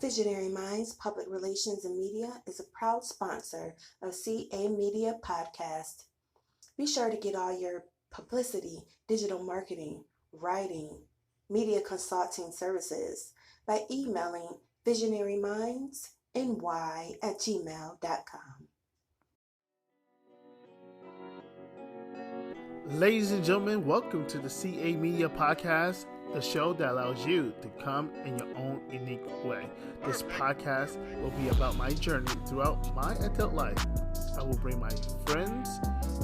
Visionary Minds Public Relations and Media is a proud sponsor of CA Media Podcast. Be sure to get all your publicity, digital marketing, writing, media consulting services by emailing visionarymindsny@gmail.com. Ladies and gentlemen, welcome to the CA Media Podcast, the show that allows you to come in your own unique way. This podcast will be about my journey throughout my adult life. I will bring my friends,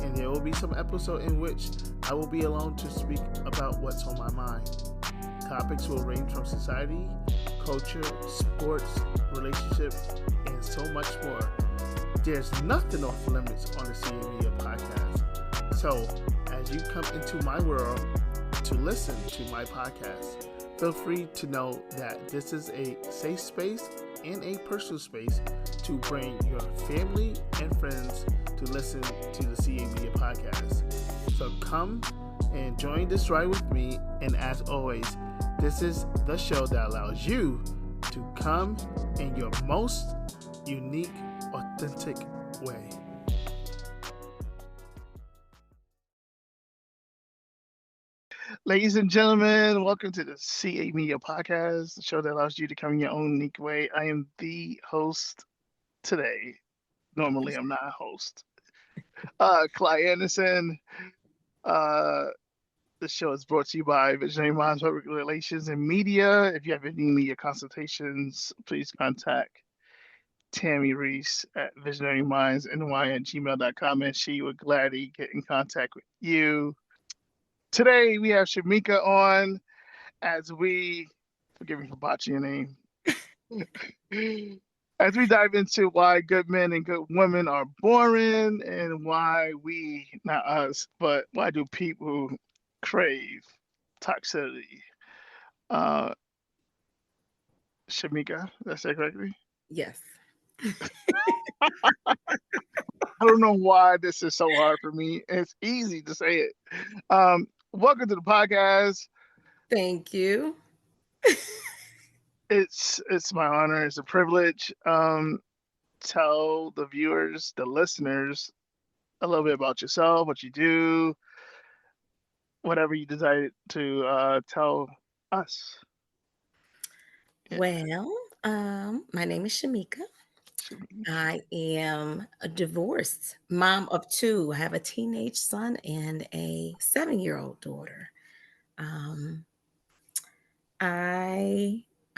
and there will be some episode in which I will be alone to speak about what's on my mind. Topics will range from society, culture, sports, relationships, and so much more. There's nothing off limits on the CA Media Podcast. So, as you come into my world to listen to my podcast, feel free to know that this is a safe space and a personal space to bring your family and friends to listen to the CA Media Podcast. So come and join this ride with me, and as always, this is the show that allows you to come in your most unique, authentic way. Ladies and gentlemen, welcome to the CA Media Podcast, the show that allows you to come in your own unique way. I am the host today. Normally, I'm not a host. Clyde Anderson. The show is brought to you by Visionary Minds Public Relations and Media. If you have any media consultations, please contact Tammy Reese at visionarymindsny@gmail.com, and she would gladly get in contact with you. Today we have Shamieca on as we, forgive me for botching your name, as we dive into why good men and good women are boring and why we, not us, but why do people crave toxicity. Shamieca, did I say correctly? Yes. I don't know why this is so hard for me. It's easy to say it. Welcome to the podcast. Thank you. It's my honor. It's a privilege. Tell the viewers, the listeners, a little bit about yourself, what you do, whatever you desire to tell us. Well, my name is Shamieca. I am a divorced mom of two. I have a teenage son and a 7-year-old daughter. I'm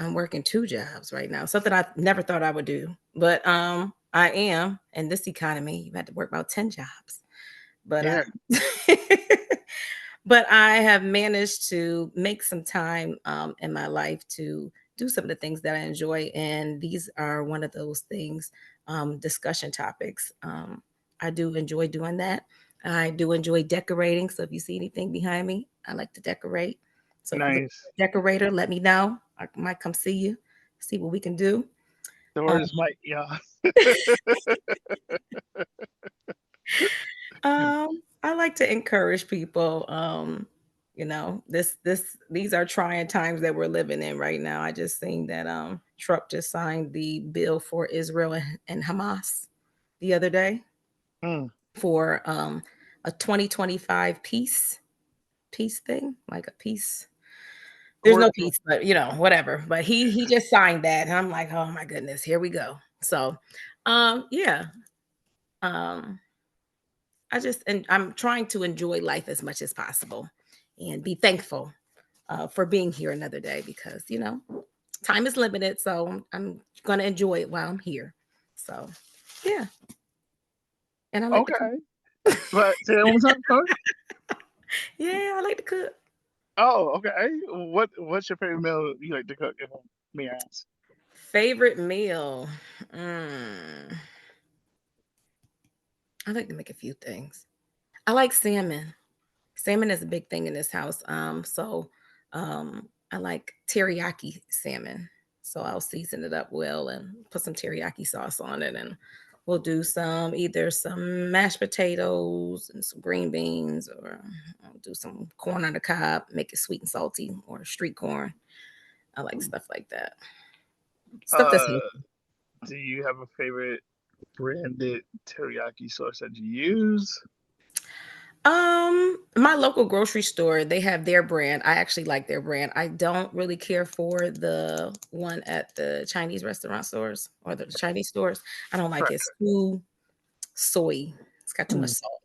working 2 jobs right now, something I never thought I would do, but I am. In this economy, you had to work about 10 jobs. But Yeah. but I have managed to make some time in my life to do some of the things that I enjoy, and these are one of those things, discussion topics. I do enjoy doing that. I do enjoy decorating. So if you see anything behind me, I like to decorate. So if you're Nice. a decorator, let me know. I might come see you, see what we can do. Doors might, yeah. I like to encourage people. These are trying times that we're living in right now. I just seen that Trump just signed the bill for Israel and Hamas the other day for a 2025 peace thing, like a peace. There's no peace, but whatever. But he just signed that, and I'm like, oh my goodness, here we go. So, yeah. I'm trying to enjoy life as much as possible and be thankful for being here another day because, time is limited. So I'm going to enjoy it while I'm here. So, yeah. And I like to cook. But say that one more time, sorry? Yeah, I like to cook. Oh, okay. What's your favorite meal you like to cook, if I may ask? Favorite meal? I like to make a few things. I like salmon. Salmon is a big thing in this house. I like teriyaki salmon. So I'll season it up well and put some teriyaki sauce on it, and we'll do either some mashed potatoes and some green beans, or I'll do some corn on the cob, make it sweet and salty, or street corn. I like stuff like that. Stuff that's Do you have a favorite branded teriyaki sauce that you use? My local grocery store, they have their brand. I actually like their brand. I don't really care for the one at the Chinese restaurant stores or the Chinese stores. I don't like it. It's too soy. It's got too much salt.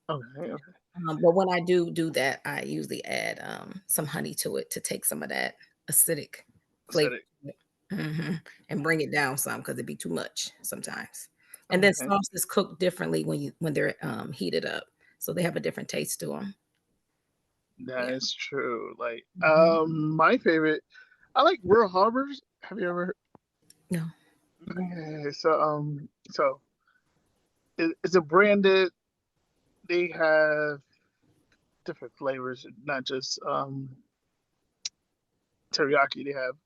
Okay. But when I do that, I usually add some honey to it to take some of that acidic flavor and bring it down some because it'd be too much sometimes. And then sauces cook differently when they're heated up, so they have a different taste to them. That is true. Like, my favorite, I like Real Harbors. Have you ever? No. Okay, so it's a branded. They have different flavors, not just teriyaki. They have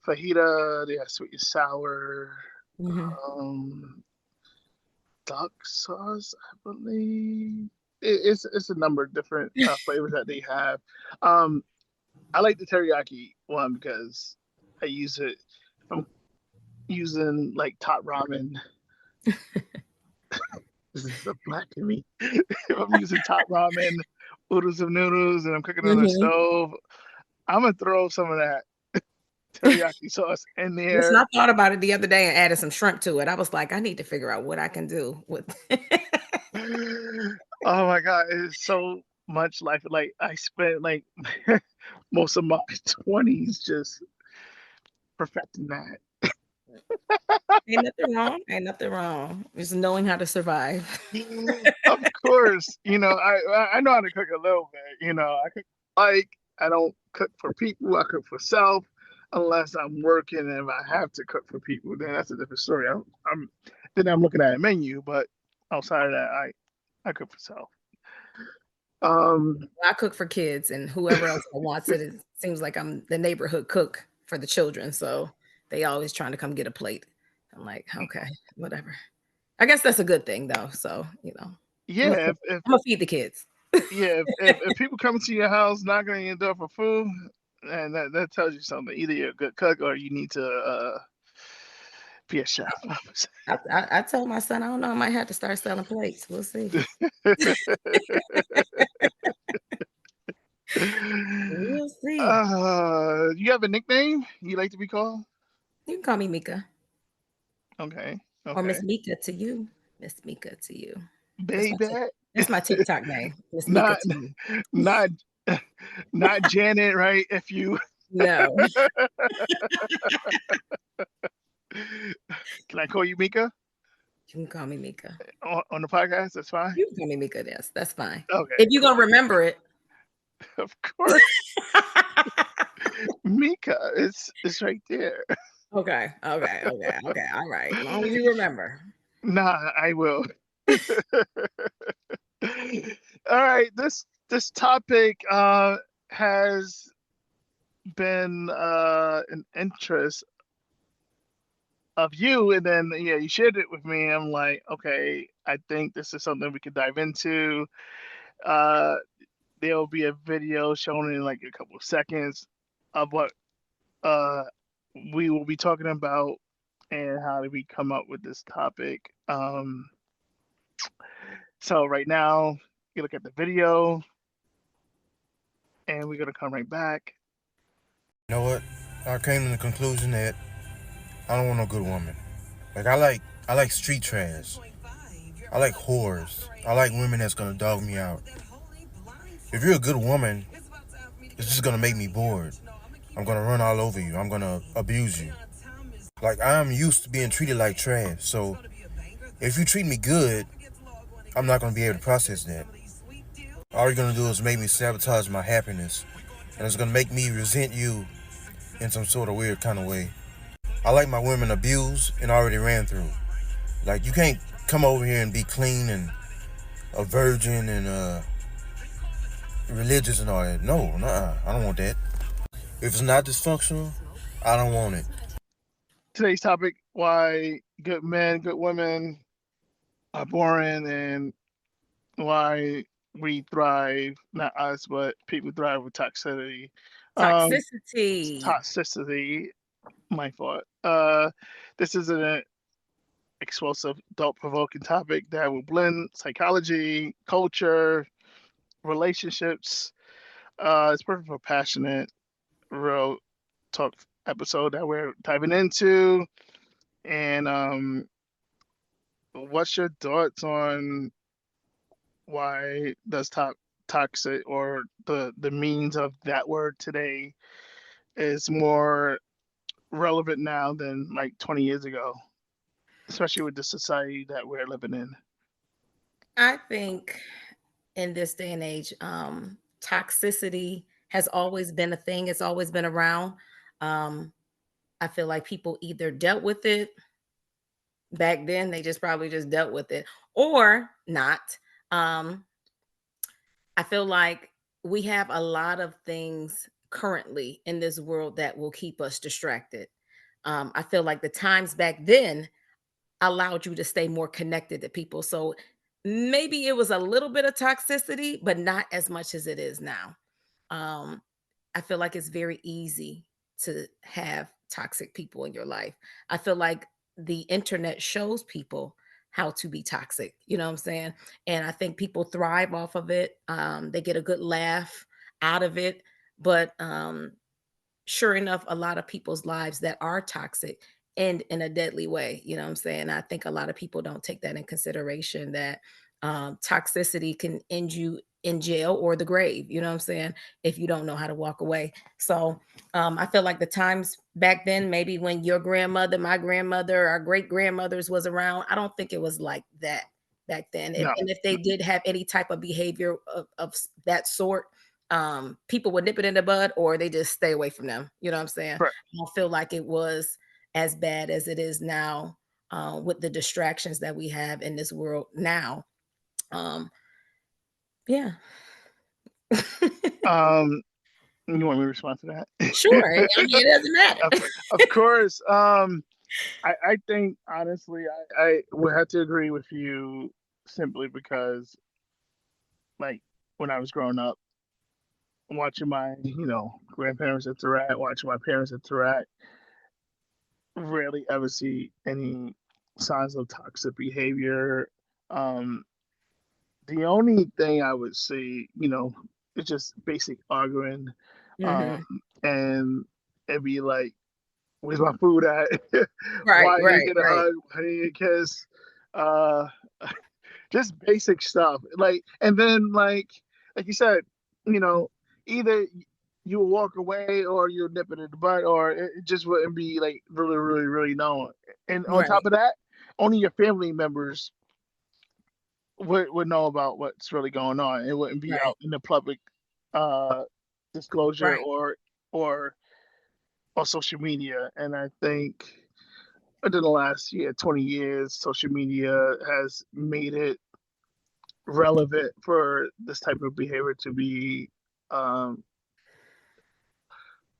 fajita. They have sweet and sour. Duck sauce, I believe. It's a number of different flavors that they have. I like the teriyaki one because I use it. I'm using like top ramen. This is the black in me. If I'm using top ramen, oodles of noodles, and I'm cooking on the stove, I'm gonna throw some of that teriyaki sauce in there. Listen, I thought about it the other day and added some shrimp to it. I was like, I need to figure out what I can do with. Oh my God, it's so much life. Like I spent like most of my 20s just perfecting that. Ain't nothing wrong. Just knowing how to survive. Of course, I know how to cook a little bit. I cook I don't cook for people. I cook for self. Unless I'm working and if I have to cook for people, then that's a different story. I'm looking at a menu, but outside of that, I cook for self. I cook for kids and whoever else wants it. It seems like I'm the neighborhood cook for the children, so they always trying to come get a plate. I'm like, okay, whatever. I guess that's a good thing though. So yeah, I'm gonna feed the kids. Yeah, if people come to your house knocking on your door for food, and that tells you something. Either you're a good cook or you need to be a chef. I told my son, I don't know, I might have to start selling plates. We'll see. We'll see. You have a nickname you like to be called? You can call me Mika. Okay. Or Miss Mika to you. Miss Mika to you. Baby. That's my TikTok name. Miss Mika to you. Not Janet, right? If you No. Can I call you Mika? You can call me Mika. On the podcast, that's fine. You can call me Mika, yes, that's fine. Okay. If you're gonna remember it. Of course. Mika, it's right there. Okay. All right. As long as you remember. Nah, I will. All right. This topic has been an interest of you, and then you shared it with me. I'm like, okay, I think this is something we could dive into. There'll be a video shown in like a couple of seconds of what we will be talking about and how did we come up with this topic. So right now, you look at the video, and we're gonna come right back. You know what? I came to the conclusion that I don't want no good woman. Like I like street trash. I like whores. I like women that's gonna dog me out. If you're a good woman, it's just gonna make me bored. I'm gonna run all over you. I'm gonna abuse you. Like I'm used to being treated like trash. So if you treat me good, I'm not gonna be able to process that. All you're gonna do is make me sabotage my happiness, and it's gonna make me resent you in some sort of weird kind of way. I like my women abused and already ran through. Like you can't come over here and be clean and a virgin and religious and all that. No, nah, I don't want that. If it's not dysfunctional, I don't want it. Today's topic: why good men, good women are boring, and why we thrive. Not us, but people thrive with toxicity. Toxicity. Toxicity. My fault. This is an explosive, thought-provoking topic that will blend psychology, culture, relationships. It's perfect for passionate, real talk episode that we're diving into. And what's your thoughts on why does toxic or the means of that word today is more relevant now than like 20 years ago, especially with the society that we're living in? I think in this day and age, toxicity has always been a thing. It's always been around. Um, I feel like people either dealt with it back then, they just probably just dealt with it, or not. Um, I feel like we have a lot of things currently in this world that will keep us distracted. I feel like the times back then allowed you to stay more connected to people. So maybe it was a little bit of toxicity, but not as much as it is now. Um, I feel like it's very easy to have toxic people in your life. I feel like the internet shows people how to be toxic. You know what I'm saying? And I think people thrive off of it. They get a good laugh out of it. But sure enough, a lot of people's lives that are toxic end in a deadly way. You know what I'm saying? I think a lot of people don't take that in consideration, that toxicity can end you in jail or the grave. You know what I'm saying? If you don't know how to walk away. So I feel like the times back then, maybe when your grandmother, my grandmother, our great grandmothers was around, I don't think it was like that back then. No, And if they did have any type of behavior of that sort, people would nip it in the bud, or they just stay away from them. You know what I'm saying? correct. I don't feel like it was as bad as it is now, with the distractions that we have in this world now. Um, yeah. Um, you want me to respond to Sure. I that? mean, it doesn't of, matter. of course. I think honestly, I would have to agree with you simply because, like, when I was growing up, watching my grandparents interact, watching my parents interact, rarely ever see any signs of toxic behavior. Um, the only thing I would say, is just basic arguing, um, Hmm. and it'd be like, "Where's my food at? Right, Why I didn't right, get a right, hug? Why didn't get a kiss?" Uh, just basic stuff. Like, and then like you said, you know, either you will walk away or you'll nip it in the butt, or it just wouldn't be like really, really, really known. And on top right, of that, only your family members would know about what's really going on. It wouldn't be right, out in the public uh, disclosure right. or on social media. And I think within the last 20 years, social media has made it relevant for this type of behavior to be um,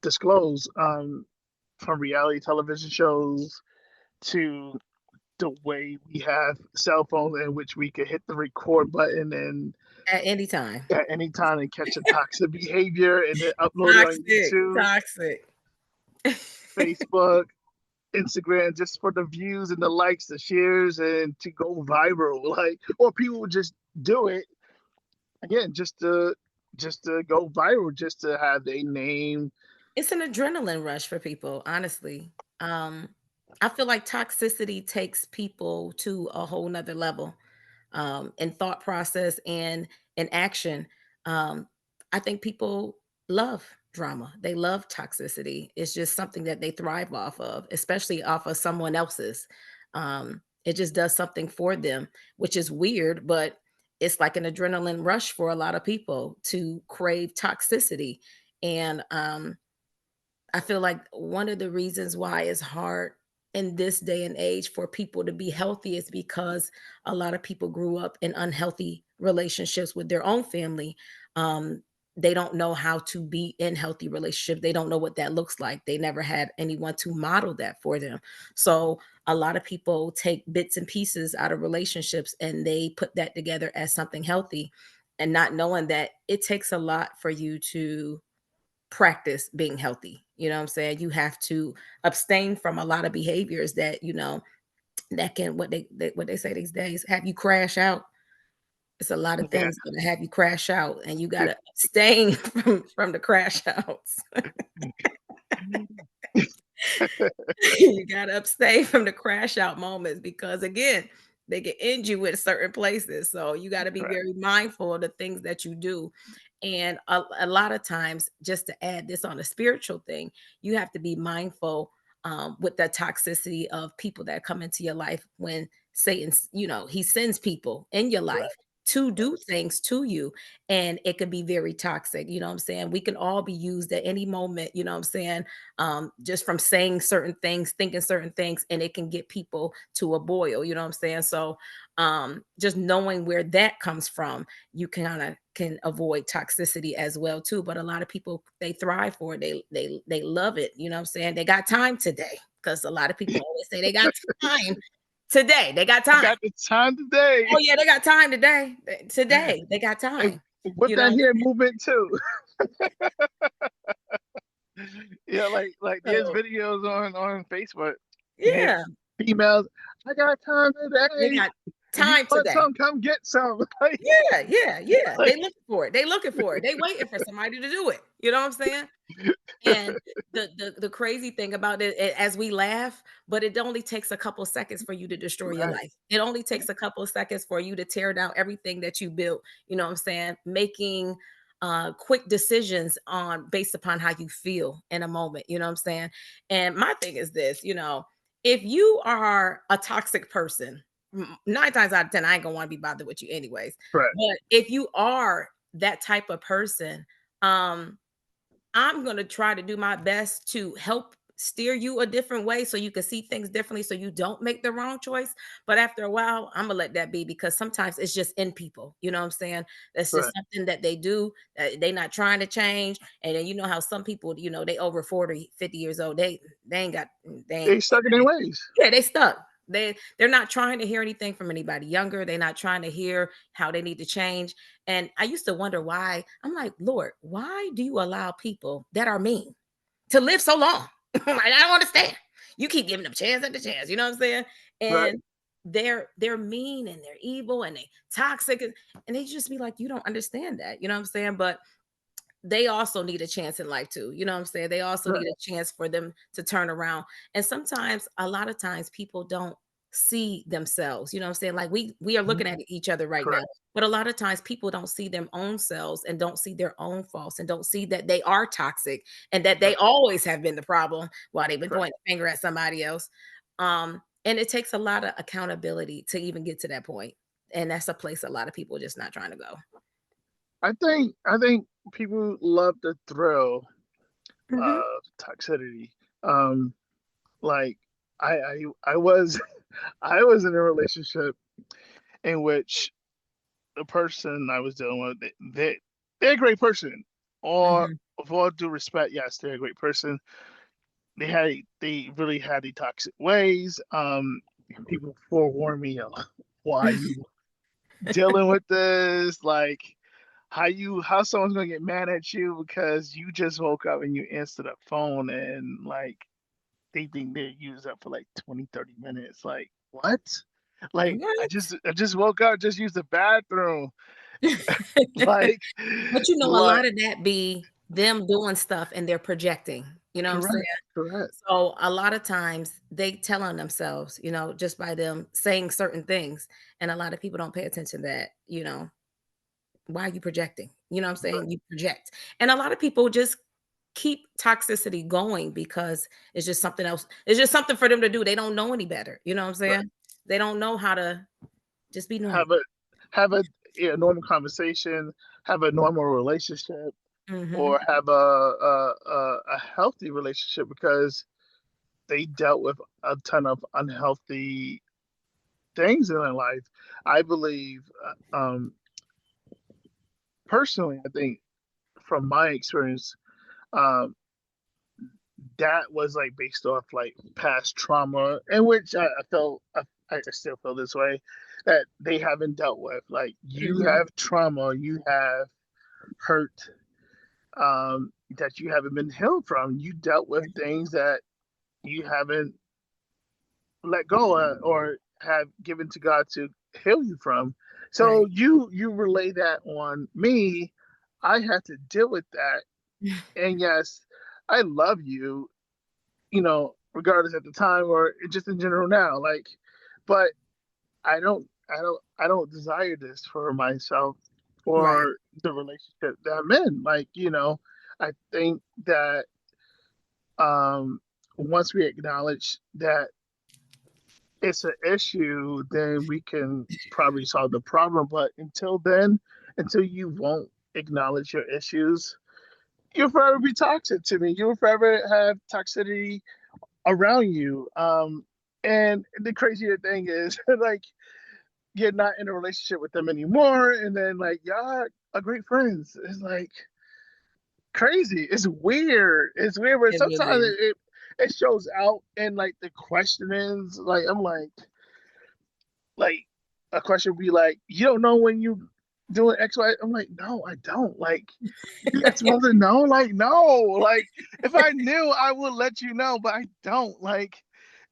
disclosed, from reality television shows to the way we have cell phones in which we could hit the record button and At any time. at any time and catch a toxic behavior and then upload it on Toxic, YouTube, toxic. Facebook, Instagram, just for the views and the likes, the shares, and to go viral. Like, or people would just do it again just to go viral, just to have a name. It's an adrenaline rush for people, honestly. Um, I feel like toxicity takes people to a whole nother level, in thought process and in action. Um, I think people love drama. They love toxicity. It's just something that they thrive off of, especially off of someone else's. It just does something for them, which is weird, but it's like an adrenaline rush for a lot of people to crave toxicity. And I feel like one of the reasons why it's hard in this day and age for people to be healthy is because a lot of people grew up in unhealthy relationships with their own family. Um, they don't know how to be in healthy relationships. They don't know what that looks like. They never had anyone to model that for them. So a lot of people take bits and pieces out of relationships and they put that together as something healthy, and not knowing that it takes a lot for you to practice being healthy. You know what I'm saying? You have to abstain from a lot of behaviors that, that can, what they say these days, have you crash out. It's a lot of things going to have you crash out, and you got to abstain from the crash outs. You got to abstain from the crash out moments, because again, they can end you with certain places. So you got to be very mindful of the things that you do. And a lot of times, just to add this on a spiritual thing, you have to be mindful with the toxicity of people that come into your life when Satan's, he sends people in your life to do things to you, and it could be very toxic. You know what I'm saying? We can all be used at any moment, you know what I'm saying? Just from saying certain things, thinking certain things, and it can get people to a boil, you know what I'm saying? So just knowing where that comes from, you can avoid toxicity as well too. But a lot of people, they thrive for it. They love it, you know what I'm saying? They got time today, because a lot of people always say they got time today. They got time. I got the time today. Oh yeah, they got time today. Today they got time. With that here movement too. Yeah, like there's videos on Facebook. Yeah, females, I got time today. they got time today. Some, come get some. Yeah. They looking for it. They looking for it. They waiting for somebody to do it. You know what I'm saying? And the crazy thing about it, as we laugh, but it only takes a couple seconds for you to destroy your life. It only takes a couple of seconds for you to tear down everything that you built. You know what I'm saying? Making quick decisions based upon how you feel in a moment. You know what I'm saying? And my thing is this, if you are a toxic person, 9 times out of 10, I ain't gonna want to be bothered with you anyways. Right. But if you are that type of person, I'm going to try to do my best to help steer you a different way so you can see things differently, so you don't make the wrong choice. But after a while, I'm gonna let that be, because sometimes it's just in people. You know what I'm saying? That's just something that they do. They're not trying to change. And then you know how some people, they over 40, 50 years old, they stuck in their ways. Yeah, they stuck. They're not trying to hear anything from anybody younger. They're not trying to hear how they need to change. And I used to wonder why. I'm like, Lord, why do you allow people that are mean to live so long? I don't understand. You keep giving them chance after chance. You know what I'm saying? And they're mean and they're evil and they toxic, and they just be like, you don't understand that. You know what I'm saying? But they also need a chance in life too. You know what I'm saying? They also need a chance for them to turn around. And sometimes, a lot of times, people don't see themselves. You know what I'm saying? Like we are looking at each other right now, but a lot of times people don't see their own selves and don't see their own faults and don't see that they are toxic and that they always have been the problem while they've been pointing the finger at somebody else. And it takes a lot of accountability to even get to that point. And that's a place a lot of people are just not trying to go. I think people love the thrill of toxicity. Like I was in a relationship in which the person I was dealing with, they're a great person. Or with all due respect, yes, they're a great person. They really had the toxic ways. People forewarned me, why you dealing with this? Like how someone's gonna get mad at you because you just woke up and you answered the phone and like they think they use up for like 20-30 minutes. Like what? Like I just woke up, just used the bathroom. Like, but a lot of that be them doing stuff and they're projecting. You know what I'm saying? Correct. So a lot of times they tell on themselves, just by them saying certain things. And a lot of people don't pay attention to that, why are you projecting? You know what I'm saying? You project. And a lot of people just keep toxicity going because it's just something else. It's just something for them to do. They don't know any better. You know what I'm saying? They don't know how to just be normal. Have a normal conversation, have a normal relationship, or have a healthy relationship, because they dealt with a ton of unhealthy things in their life. I believe, personally, I think from my experience, that was like based off like past trauma, in which I felt I still feel this way, that they haven't dealt with. Like you have trauma, you have hurt, that you haven't been healed from. You dealt with things that you haven't let go of or have given to God to heal you from. So Right. you relay that on me. I had to deal with that. And yes, I love you, regardless at the time or just in general now. Like, but I don't desire this for myself Right. or the relationship that I'm in. Like, I think that um once we acknowledge that it's an issue, then we can probably solve the problem. But until then, until you won't acknowledge your issues, you'll forever be toxic to me. You'll forever have toxicity around you. And the crazier thing is, like, you're not in a relationship with them anymore, and then like y'all are great friends. It's like crazy. It's weird. It's weird, but It really sometimes is. it shows out in like the questionings. Like I'm like a question would be like, you don't know when you doing X, Y. I'm like, no, I don't. Like, you not supposed to know? Like, no. Like, if I knew, I would let you know, but I don't. Like,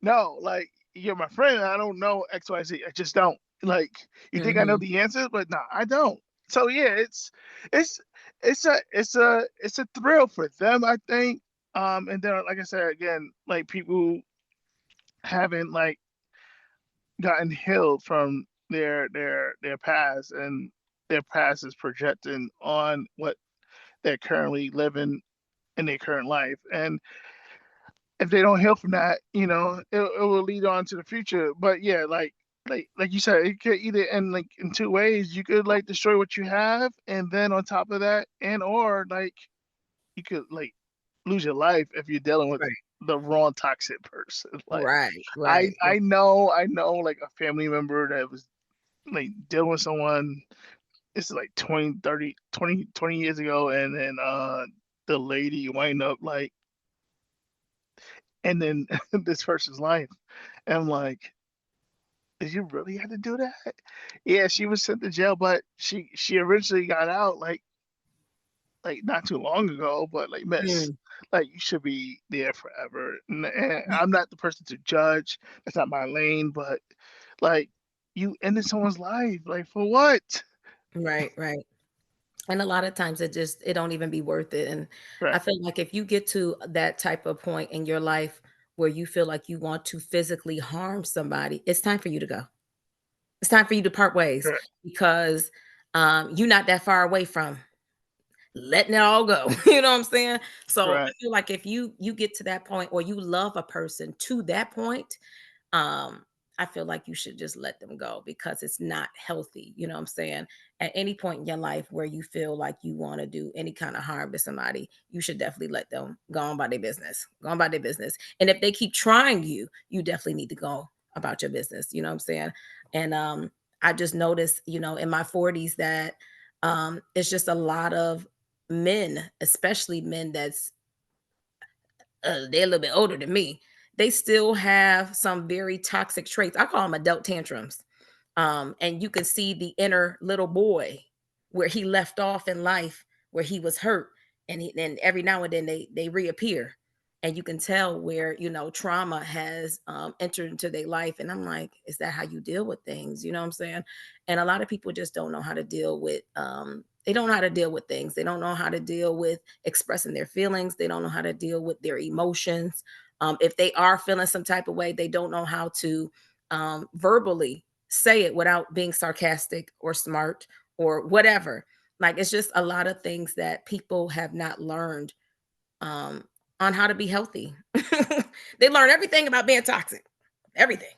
no. Like, you're my friend. And I don't know X, Y, Z. I just don't. Like, you think I know Hmm. the answers, but no, I don't. So yeah, it's it's a thrill for them, I think. And then like I said again, like people haven't like gotten healed from their past, and their past is projecting on what they're currently living in their current life. And if they don't heal from that, it will lead on to the future. But yeah, like you said, it could either end like in two ways. You could like destroy what you have, and then on top of that, and or like you could like lose your life if you're dealing with Right. the wrong toxic person. Like Right. I Right. I know I know like a family member that was like dealing with someone. This is like 20, 30, 20 years ago, and then the lady wind up like and then this person's life. And I'm like, did you really have to do that? Yeah, she was sent to jail, but she originally got out like not too long ago. But like, miss, Mm. like you should be there forever. And I'm not the person to judge. That's not my lane. But like, you ended someone's life. Like for what? Right. Right. And a lot of times it don't even be worth it. And I Right. feel like if you get to that type of point in your life where you feel like you want to physically harm somebody, it's time for you to go. It's time for you to part ways Correct. because you're not that far away from letting it all go. You know what I'm saying? So I Correct. feel like if you get to that point or you love a person to that point, um, I feel like you should just let them go because it's not healthy. You know what I'm saying? At any point in your life where you feel like you want to do any kind of harm to somebody, you should definitely let them go on by their business. Go on by their business. And if they keep trying you, you definitely need to go about your business. You know what I'm saying? And I just noticed, in my 40s that it's just a lot of men, especially men that's they're a little bit older than me. They still have some very toxic traits. I call them adult tantrums. And you can see the inner little boy where he left off in life, where he was hurt, and every now and then they reappear, and you can tell where trauma has entered into their life. And I'm like, is that how you deal with things? You know what I'm saying? And a lot of people just don't know how to deal with. They don't know how to deal with things. They don't know how to deal with expressing their feelings. They don't know how to deal with their emotions. If they are feeling some type of way, they don't know how to verbally say it without being sarcastic or smart or whatever. Like it's just a lot of things that people have not learned um, on how to be healthy. They learn everything about being toxic, everything.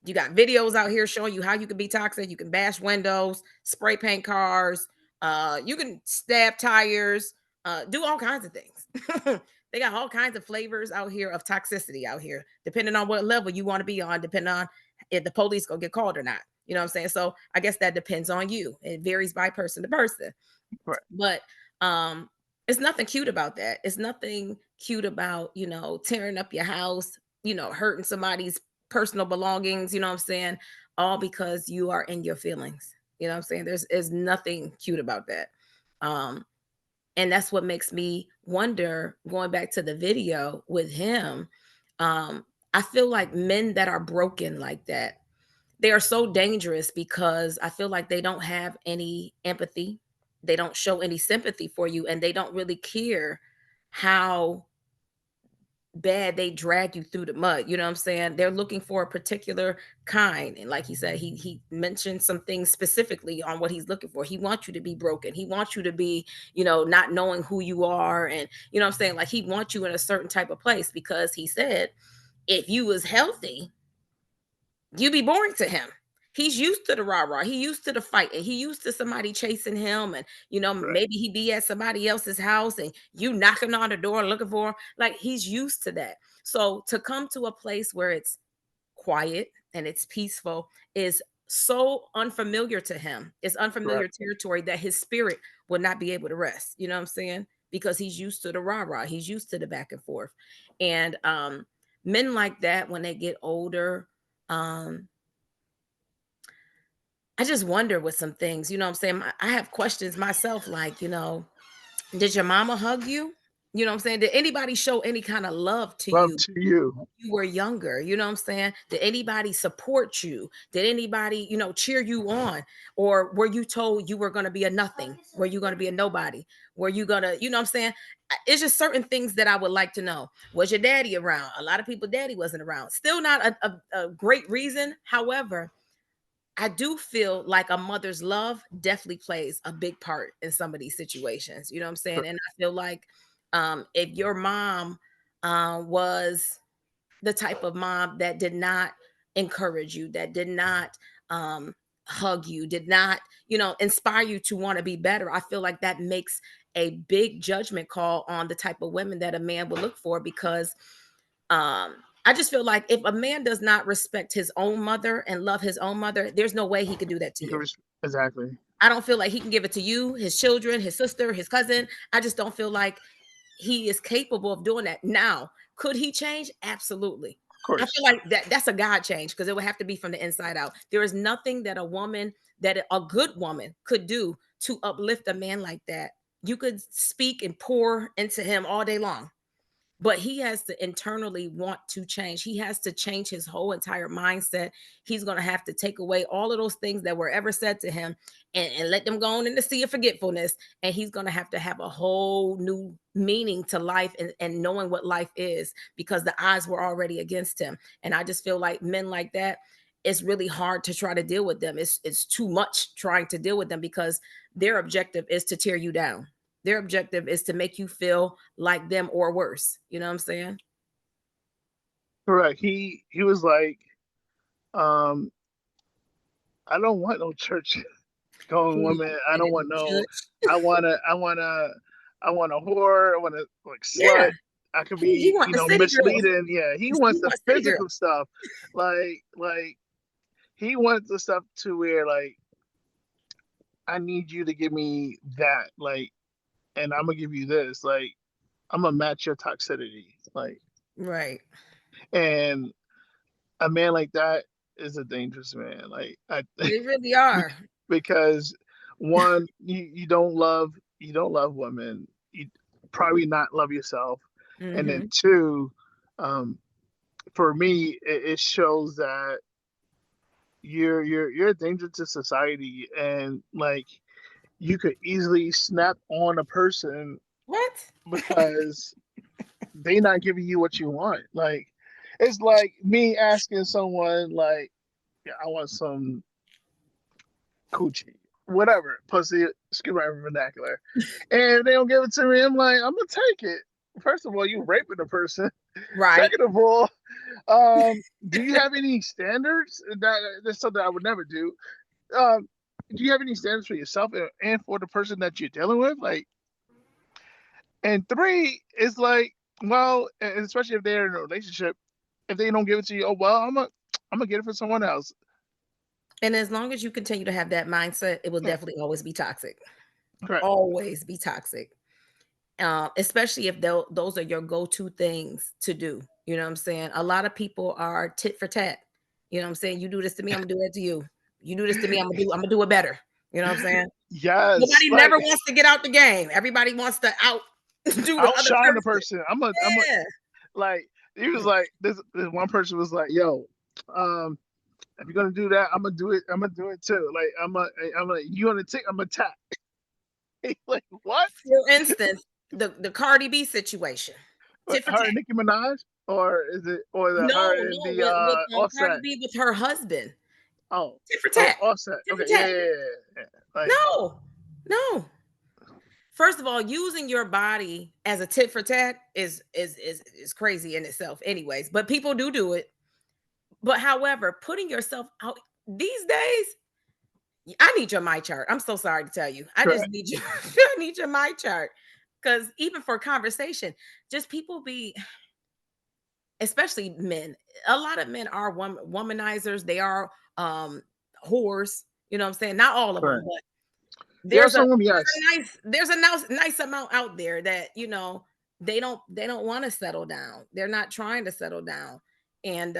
You got videos out here showing you how you can be toxic. You can bash windows, spray paint cars, you can stab tires, do all kinds of things. They got all kinds of flavors out here of toxicity out here, depending on what level you want to be on, depending on if the police gonna get called or not. You know what I'm saying? So I guess that depends on you. It varies by person to person. Right. But it's nothing cute about that. It's nothing cute about, tearing up your house, hurting somebody's personal belongings, you know what I'm saying? All because you are in your feelings. You know what I'm saying? There's nothing cute about that. Um, and that's what makes me wonder, going back to the video with him, I feel like men that are broken like that, they are so dangerous because I feel like they don't have any empathy. They don't show any sympathy for you, and they don't really care how bad they drag you through the mud. You know what I'm saying? They're looking for a particular kind. And like he said, he mentioned some things specifically on what he's looking for. He wants you to be broken. He wants you to be, not knowing who you are. And you know what I'm saying? Like, he wants you in a certain type of place, because he said if you was healthy, you'd be boring to him. He's used to the rah-rah. He used to the fight, and he used to somebody chasing him. And, Right. maybe he be at somebody else's house and you knocking on the door looking for him. Like, he's used to that. So to come to a place where it's quiet and it's peaceful is so unfamiliar to him. It's unfamiliar Correct. territory that his spirit will not be able to rest. You know what I'm saying? Because he's used to the rah-rah. He's used to the back and forth. And men like that, when they get older, um, I just wonder with some things, you know what I'm saying? I have questions myself, like, did your mama hug you? You know what I'm saying? Did anybody show any kind of love to Love you to you. when you were younger? You know what I'm saying? Did anybody support you? Did anybody, cheer you on? Or were you told you were going to be a nothing? Were you going to be a nobody? Were you going to, you know what I'm saying? It's just certain things that I would like to know. Was your daddy around? A lot of people, daddy wasn't around. Still not a great reason. However, I do feel like a mother's love definitely plays a big part in some of these situations. You know what I'm saying? And I feel like if your mom was the type of mom that did not encourage you, that did not hug you, did not, inspire you to want to be better, I feel like that makes a big judgment call on the type of women that a man will look for, because I just feel like if a man does not respect his own mother and love his own mother, there's no way he could do that to you. Exactly. I don't feel like he can give it to you, his children, his sister, his cousin. I just don't feel like he is capable of doing that. Now, could he change? Absolutely. Of I course. feel like that's a God change, because it would have to be from the inside out. There is nothing that a good woman could do to uplift a man like that. You could speak and pour into him all day long, but he has to internally want to change. He has to change his whole entire mindset. He's going to have to take away all of those things that were ever said to him, and let them go on in the sea of forgetfulness. And he's going to have a whole new meaning to life, and knowing what life is, because the odds were already against him. And I just feel like men like that, it's really hard to try to deal with them. It's too much trying to deal with them, because their objective is to tear you down. Their objective is to make you feel like them or worse. You know what I'm saying? Correct. He was like, um, I don't want no church going He woman. I don't want no. judge. I wanna. I want a whore. I want a like Yeah. slut. I could He be, want the city girls. misleading. Yeah, he He wants the want city girls. physical stuff. Like he wants the stuff to where like I need you to give me that. Like, and I'm gonna give you this. Like, I'm gonna match your toxicity. Like, Right. and a man like that is a dangerous man. Like, They really are. because one, you don't love women. You probably not love yourself, and then Mm-hmm. two, um, for me, it shows that you're a danger to society, and like you could easily snap on a person What? because they not giving you what you want. Like it's like me asking someone like, yeah, I want some coochie, whatever, pussy, excuse my vernacular, and they don't give it to me. I'm like, I'm gonna take it. First of all, you raping a person. Right. Second of all, do you have any standards? That's something I would never do. Um, do you have any standards for yourself and for the person that you're dealing with? Like, and three is like, well, and especially if they're in a relationship, if they don't give it to you, oh well, I'm gonna get it for someone else. And as long as you continue to have that mindset, it will Yeah, definitely always be toxic. correct. Always be toxic. Especially if those are your go-to things to do. You know what I'm saying? A lot of people are tit for tat. You know what I'm saying? You do this to me, I'm gonna do that to you. You do this to me, I'm gonna do it better. You know what I'm saying? Yes, Nobody like never wants to get out the game. Everybody wants to out do the other outshine the person. person. I'm a like he was like this one person was like, yo, if you're gonna do that, I'm gonna do it. I'm gonna do it too. Like I'm a you on the tick. I'm a tap. Like what? For instance, the Cardi B situation, tit for Her tat. and Nicki Minaj, or is it or the her and No, the with Cardi Offset? B with her husband, Oh, tit for tat, Offset. tit for Okay, yeah, tat. yeah, yeah, yeah. Like No. First of all, using your body as a tit for tat is crazy in itself, anyways. But people do it. But however, putting yourself out these days, I need your my chart. I'm so sorry to tell you. I just correct. need you. I need your my chart. Because even for conversation, just people be, especially men. A lot of men are womanizers. They are whores. You know what I'm saying? Not all of them, Correct. but There are there's a some women, yes. there's a nice amount out there that they don't want to settle down. They're not trying to settle down. And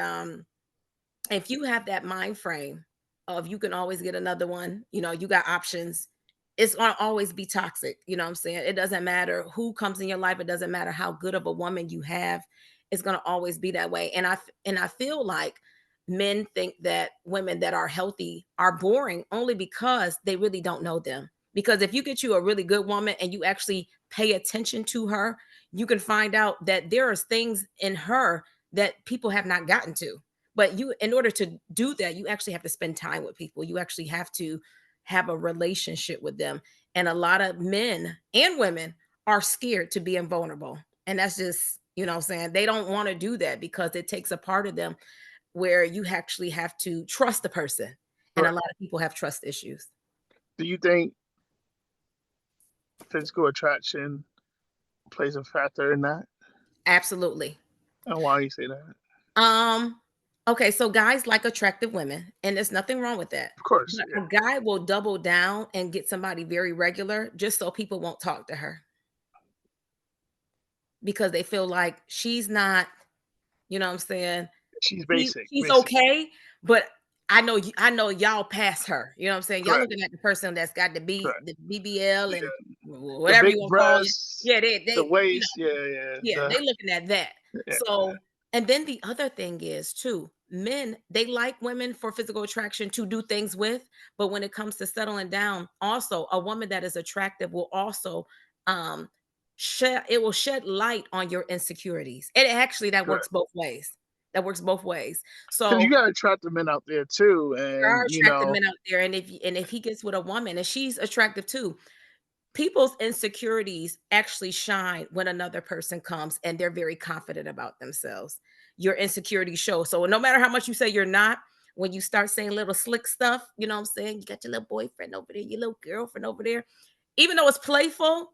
if you have that mind frame of you can always get another one, you got options, it's going to always be toxic. You know what I'm saying? It doesn't matter who comes in your life. It doesn't matter how good of a woman you have. It's going to always be that way. And I feel like men think that women that are healthy are boring only because they really don't know them. Because if you get you a really good woman and you actually pay attention to her, you can find out that there are things in her that people have not gotten to. But in order to do that, you actually have to spend time with people. You actually have to have a relationship with them. And a lot of men and women are scared to be invulnerable. And that's just, what I'm saying, they don't want to do that because it takes a part of them where you actually have to trust the person. And a Correct. lot of people have trust issues. Do you think physical attraction plays a factor in that? Absolutely. And why you say that? Okay, so guys like attractive women, and there's nothing wrong with that. Of course, But yeah. a guy will double down and get somebody very regular just so people won't talk to her because they feel like she's not, what I'm saying, She's basic, she's basically. okay, but I know y'all pass her. You know what I'm saying? Y'all Correct. looking at the person that's got Correct. the BBL and Yeah. The whatever big you want to call it. breasts, Yeah, the they waist, yeah. yeah, they looking at that. Yeah. So, and then the other thing is too, men, they like women for physical attraction to do things with, but when it comes to settling down, also a woman that is attractive will also um shed light on your insecurities. And actually that Correct. works both ways. That works both ways. Because you So got attractive men out there too, there are and attractive men out there, and if he gets with a woman and she's attractive too, people's insecurities actually shine when another person comes and they're very confident about themselves. Your insecurities show. So no matter how much you say you're not, when you start saying little slick stuff, you know what I'm saying? You got your little boyfriend over there, your little girlfriend over there. Even though it's playful,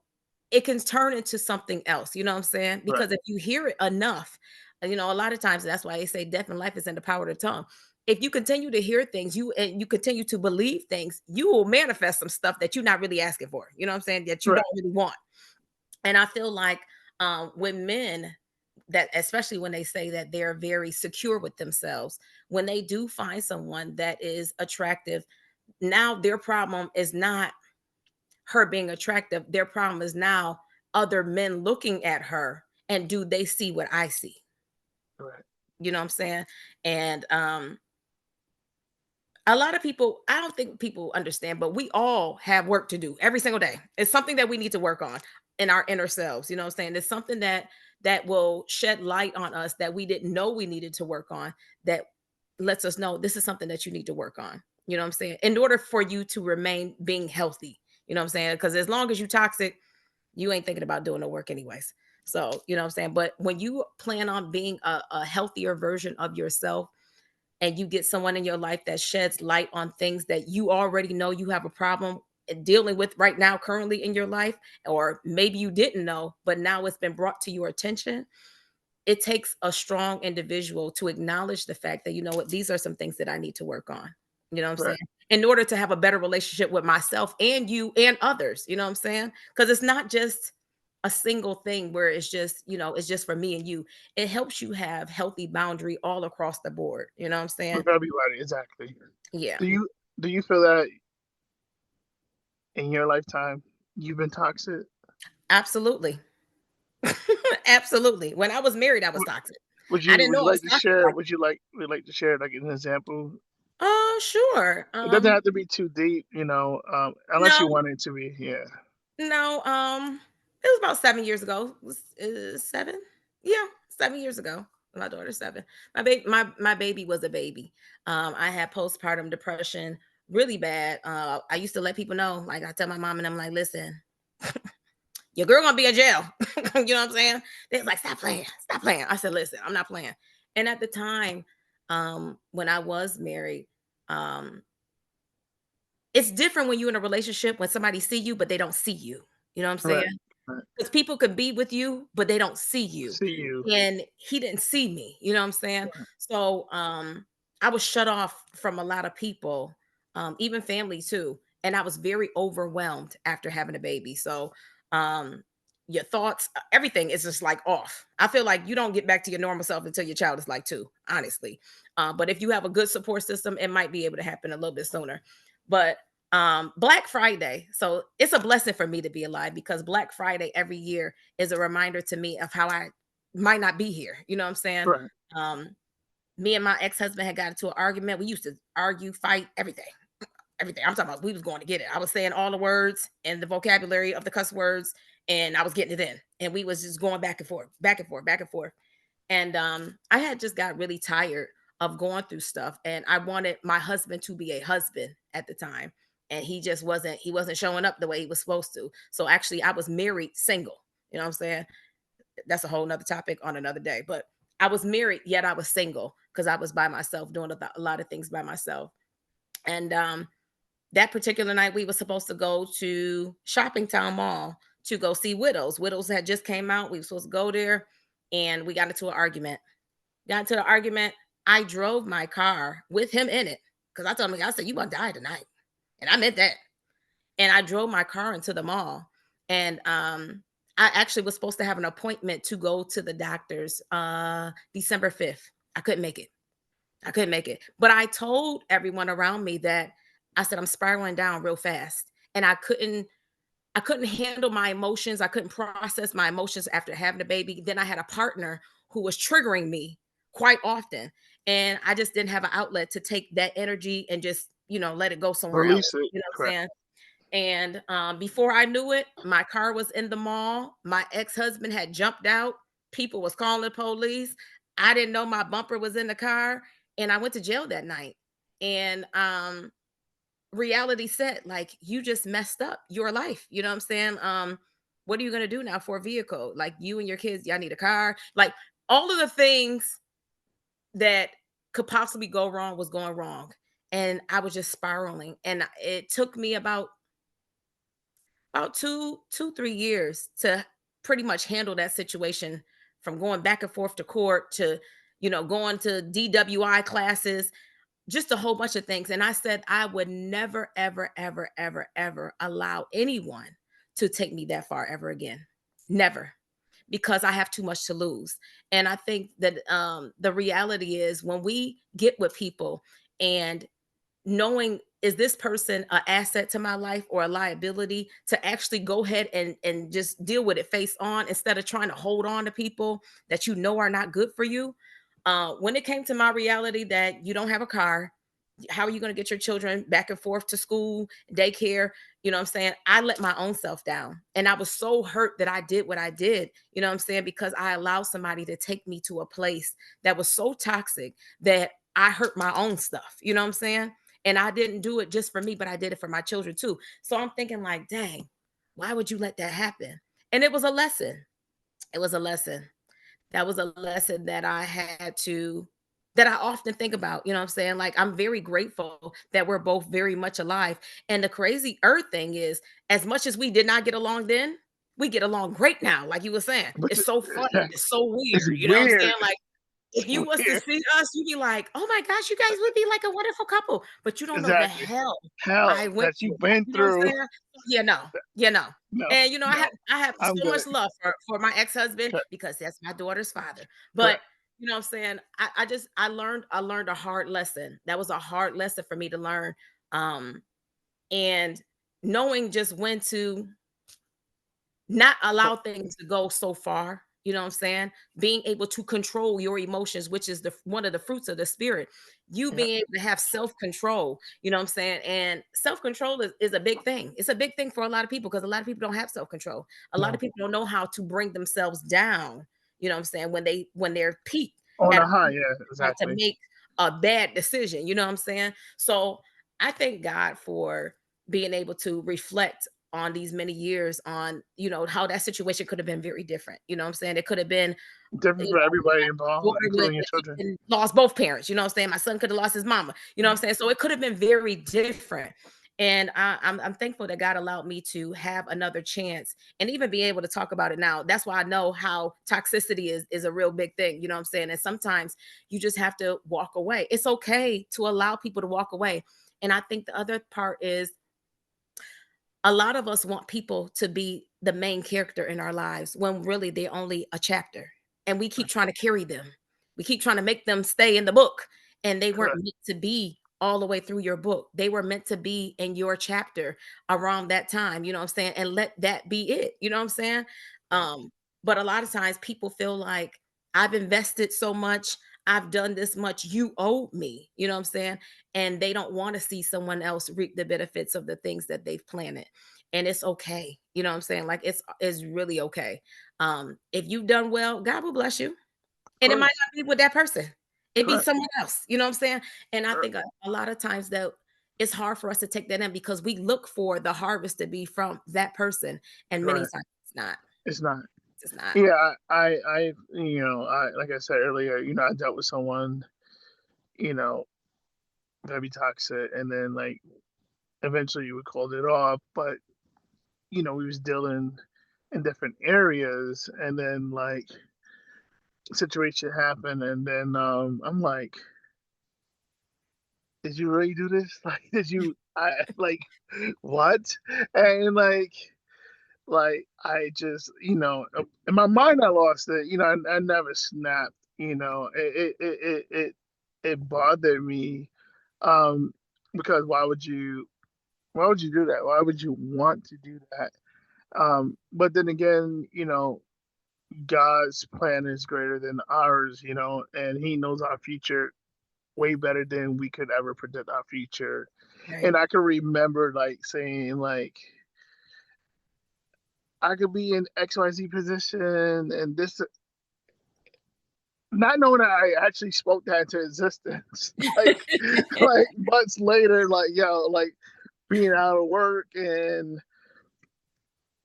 it can turn into something else. You know what I'm saying? right, Because if you hear it enough, a lot of times that's why they say death and life is in the power of the tongue. If you continue to hear things, you continue to believe things, you will manifest some stuff that you're not really asking for. You know what I'm saying? That you right. don't really want. And I feel like when men, that especially when they say that they're very secure with themselves, when they do find someone that is attractive, now their problem is not her being attractive. Their problem is now other men looking at her and do they see what I see? Right. You know what I'm saying? And a lot of people, I don't think people understand, but we all have work to do every single day. It's something that we need to work on in our inner selves. You know what I'm saying? It's something that will shed light on us that we didn't know we needed to work on, that lets us know this is something that you need to work on. You know what I'm saying? In order for you to remain being healthy. You know what I'm saying? Because as long as you toxic, you ain't thinking about doing the work anyways. So, you know what I'm saying? But when you plan on being a healthier version of yourself, and you get someone in your life that sheds light on things that you already know you have a problem dealing with right now, currently in your life, or maybe you didn't know, but now it's been brought to your attention. It takes a strong individual to acknowledge the fact that, you know what, these are some things that I need to work on. You know what I'm Right. saying? In order to have a better relationship with myself and you and others, you know what I'm saying? Because it's not just a single thing where it's just, it's just for me and you. It helps you have healthy boundary all across the board. You know what I'm saying? With everybody, exactly. Yeah, Do you feel that in your lifetime you've been toxic? absolutely. Absolutely. When I was married, I was toxic. I didn't Would know you I was like to toxic. share? Like, Would you like to share like an example? oh, sure. It doesn't have to be too deep, unless you No, want it to be. Yeah. no. It was about 7 years ago. It was 7? Yeah, 7 years ago. My daughter's 7. My baby was a baby. I had postpartum depression really bad. I used to let people know, like I tell my mom and I'm like, listen, your girl gonna be in jail. You know what I'm saying? They was like, stop playing, stop playing. I said, listen, I'm not playing. And at the time, when I was married, um, it's different when you're in a relationship when somebody see you, but they don't see you. You know what I'm saying? Right. Right. Because people could be with you, but they don't see you. See you. And he didn't see me. You know what I'm saying? So I was shut off from a lot of people, even family too. And I was very overwhelmed after having a baby. So um your thoughts, everything is just like off. I feel like you don't get back to your normal self until your child is like 2, honestly. But if you have a good support system, it might be able to happen a little bit sooner. But Black Friday, so it's a blessing for me to be alive because Black Friday every year is a reminder to me of how I might not be here. You know what I'm saying? Right. um Me and my ex-husband had got into an argument. We used to argue, fight, everything. I'm talking about we was going to get it. I was saying all the words and the vocabulary of the cuss words, and I was getting it in, and we was just going back and forth, back and forth, back and forth. And I had just got really tired of going through stuff, and I wanted my husband to be a husband at the time, and he wasn't showing up the way he was supposed to. So actually I was married single. You know what I'm saying? That's a whole nother topic on another day. But I was married, yet I was single because I was by myself doing a lot of things by myself. And that particular night we were supposed to go to Shopping Town Mall to go see Widows. Widows had just came out. We were supposed to go there, and we got into an argument. Got into an argument. I drove my car with him in it because I told him, I said, "You gonna die tonight," and I meant that. And I drove my car into the mall, and I actually was supposed to have an appointment to go to the doctor's December 5th. I couldn't make it. I couldn't make it. But I told everyone around me that I said I'm spiraling down real fast. And I couldn't handle my emotions. I couldn't process my emotions after having a baby. Then I had a partner who was triggering me quite often. And I just didn't have an outlet to take that energy and just, let it go somewhere Release else. it. You know what I'm Correct. saying? And before I knew it, my car was in the mall. My ex-husband had jumped out. People was calling the police. I didn't know my bumper was in the car, and I went to jail that night. And reality said, like, you just messed up your life. You know what I'm saying? What are you gonna do now for a vehicle? Like, you and your kids, y'all need a car. Like, all of the things that could possibly go wrong was going wrong. And I was just spiraling. And it took me about 3 years to pretty much handle that situation, from going back and forth to court to going to DWI classes, just a whole bunch of things. And I said I would never ever ever ever ever allow anyone to take me that far ever again. Never. Because I have too much to lose. And I think that the reality is, when we get with people and knowing, is this person an asset to my life or a liability, to actually go ahead and just deal with it face on, instead of trying to hold on to people that are not good for you. When it came to my reality that you don't have a car, how are you going to get your children back and forth to school, daycare? You know what I'm saying? I let my own self down, and I was so hurt that I did what I did. You know what I'm saying? Because I allowed somebody to take me to a place that was so toxic that I hurt my own stuff. You know what I'm saying? And I didn't do it just for me, but I did it for my children too. So I'm thinking, like, dang, why would you let that happen? And it was a lesson. It was a lesson. That was a lesson that I often think about. You know what I'm saying? Like, I'm very grateful that we're both very much alive. And the crazy earth thing is, as much as we did not get along then, we get along great now. Like you were saying, But it's so funny. It's so it's weird. You know what I'm saying? weird. Like, if It's you was to weird. see us, you'd be like, "Oh my gosh, you guys would be like a wonderful couple." But you don't know the Exactly. hell I Hell went that you've through. been You know what I'm through. saying? Yeah, no, yeah, no. No. And I No. have I'm so good. much love for my ex-husband, Correct. because that's my daughter's father. But Correct. you know what I'm saying? I learned a hard lesson. That was a hard lesson for me to learn. Um, and knowing just when to not allow things to go so far. You know what I'm saying? Being able to control your emotions, which is the one of the fruits of the spirit. You Yeah, being able to have self-control, you know what I'm saying? And self-control is a big thing. It's a big thing for a lot of people because a lot of people don't have self-control. A lot no, of people don't know how to bring themselves down, you know what I'm saying, when they're peaked on at a a high, point yeah, to exactly. make a bad decision, you know what I'm saying? So I thank God for being able to reflect on these many years on, how that situation could have been very different. You know what I'm saying? It could have been, Different for everybody involved, daughter would including your have children. even lost both parents. You know what I'm saying? My son could have lost his mama. You know what I'm saying? So it could have been very different. And I'm thankful that God allowed me to have another chance and even be able to talk about it now. That's why I know how toxicity is a real big thing. You know what I'm saying? And sometimes you just have to walk away. It's okay to allow people to walk away. And I think the other part is a lot of us want people to be the main character in our lives when really they're only a chapter. And we keep trying to carry them. We keep trying to make them stay in the book. And they weren't Correct. meant to be all the way through your book. They were meant to be in your chapter around that time. You know what I'm saying? And let that be it. You know what I'm saying? Um, but a lot of times people feel like I've invested so much, I've done this much, you owe me. You know what I'm saying? And they don't want to see someone else reap the benefits of the things that they've planted. And it's okay. You know what I'm saying? Like it's really okay. If you've done well, God will bless you. And it might Correct. not be with that person. It be Correct. someone else. You know what I'm saying? And I Correct. think a lot of times that it's hard for us to take that in because we look for the harvest to be from that person. And many Correct. times it's not. It's not. It's not. Yeah, like I said earlier, I dealt with someone, you know, very toxic, and then like eventually we called it off, but we was dealing in different areas, and then like situation happened, and then I'm like, did you really do this? Like, did you? I like what? And like I just in my mind I lost it. I never snapped. It bothered me, um, because why would you do that? Why would you want to do that? But then again, God's plan is greater than ours, and He knows our future way better than we could ever predict our future. Right. And I can remember like saying like I could be in XYZ position and this, not knowing that I actually spoke that into existence. like months later, like like being out of work and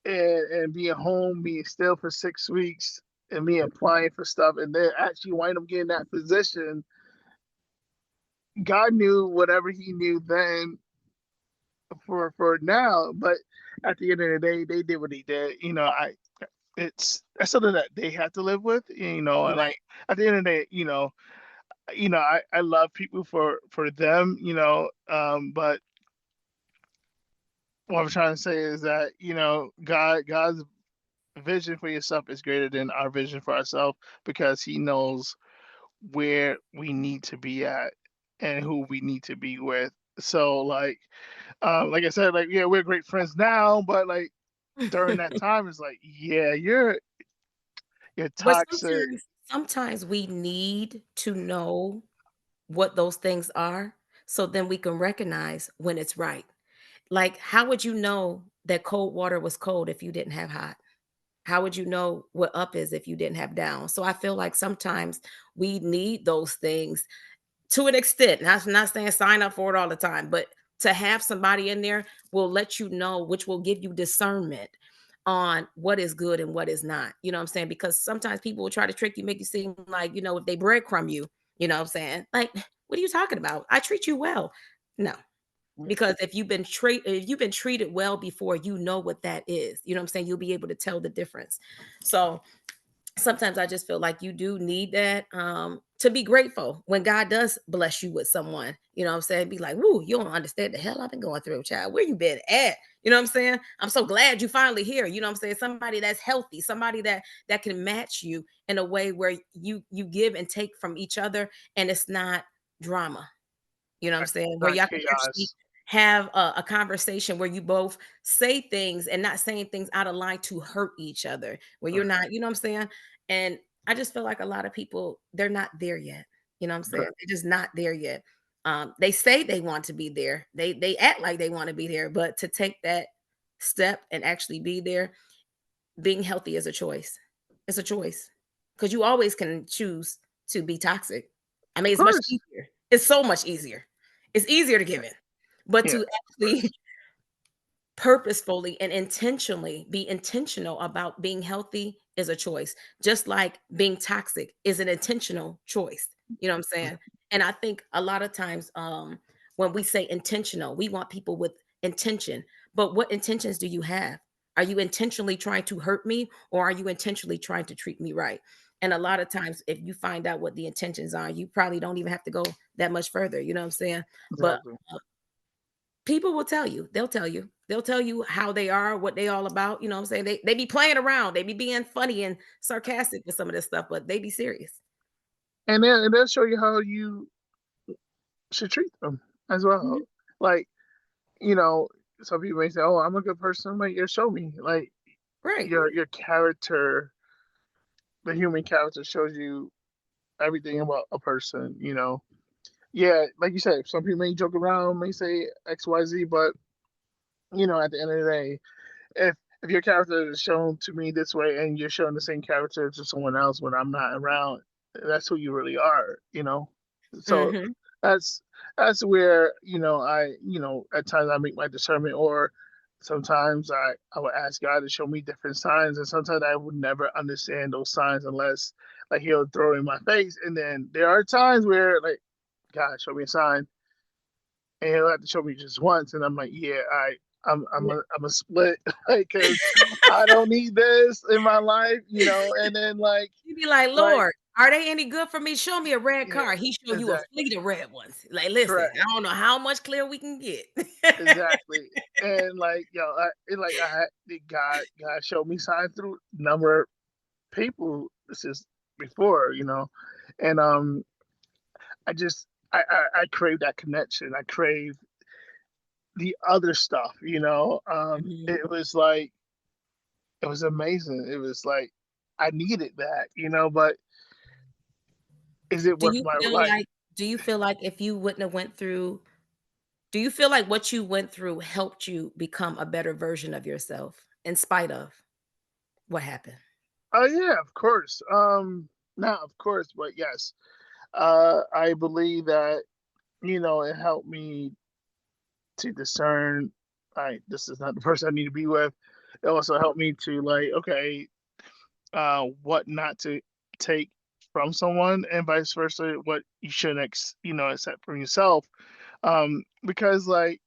being home, being still for 6 weeks, and me applying for stuff, and then actually wind up getting that position. God knew whatever He knew then for now, but at the end of the day, they did what He did. That's something that they have to live with. And Right. like at the end of the day, I love people for them. But what I'm trying to say is that God's vision for yourself is greater than our vision for ourselves because He knows where we need to be at and who we need to be with. So like I said, like yeah, we're great friends now, but like during that time, it's like yeah, you're But toxic. sometimes we need to know what those things are so then we can recognize when it's right. Like, how would you know that cold water was cold if you didn't have hot? How would you know what up is if you didn't have down? So I feel like sometimes we need those things to an extent. And I'm not saying sign up for it all the time, but to have somebody in there will let you know, which will give you discernment on what is good and what is not. You know what I'm saying? Because sometimes people will try to trick you, make you seem like, if they breadcrumb you, you know what I'm saying? Like, what are you talking about? I treat you well. No, because if you've been treated well before, you know what that is. You know what I'm saying? You'll be able to tell the difference. So sometimes I just feel like you do need that to be grateful when God does bless you with someone. You know what I'm saying? Be like, woo, you don't understand the hell I've been going through, child. Where you been at? You know what I'm saying? I'm so glad you finally here. You know what I'm saying? Somebody that's healthy, somebody that can match you in a way where you give and take from each other and it's not drama. You know what I'm saying? Where Not y'all can actually chaos. have a conversation where you both say things and not saying things out of line to hurt each other, where you're Right. not, you know what I'm saying? And I just feel like a lot of people, they're not there yet. You know what I'm saying? Right. They're just not there yet. They say they want to be there. They act like they want to be there, but to take that step and actually be there, being healthy is a choice. It's a choice. Because you always can choose to be toxic. I mean, Of it's much course. easier. It's so much easier. It's easier to give in. But Yeah. to actually purposefully and intentionally be intentional about being healthy is a choice, just like being toxic is an intentional choice. You know what I'm saying? And I think a lot of times, when we say intentional, we want people with intention, but what intentions do you have? Are you intentionally trying to hurt me, or are you intentionally trying to treat me right? And a lot of times, if you find out what the intentions are, you probably don't even have to go that much further. You know what I'm saying? But Exactly. people will tell you. They'll tell you. They'll tell you how they are, what they all about. You know what I'm saying? They be playing around. They be being funny and sarcastic with some of this stuff, but they be serious. And then they'll show you how you should treat them as well. Mhm. Like, you know, some people may say, "Oh, I'm a good person." I'm like, "Yeah, show me." Like Right. your character, the human character, shows you everything about a person. Yeah, like you said, some people may joke around, may say X, Y, Z, but at the end of the day, if if your character is shown to me this way and you're showing the same character to someone else when I'm not around, that's who you really are. So Hmm. that's that's where I at times I make my discernment, or sometimes I would ask God to show me different signs, and sometimes I would never understand those signs unless like He'll throw it in my face. And then there are times where like God show me a sign, and He'll have to show me just once, and I'm like, yeah, I'm a split because I don't need this in my life. And then You be like, like Lord, are they any good for me? Show me a red yeah, car. He show you a exactly, fleet of red ones. Like, listen, correct, I don't know how much clear we can get. exactly. And God showed me signs through number of people. This is before. And I crave that connection. I crave the other stuff. Mhm. It was amazing. It was like I needed that. But is it Do worth you my feel life? like if you wouldn't have went through, do you feel like what you went through helped you become a better version of yourself in spite of what happened? Oh yeah, of course. Not of course, but yes. I believe that it helped me to discern. This is not the person I need to be with. It also helped me to like, okay, what not to take from someone, and vice versa, what you shouldn't accept from yourself. Because like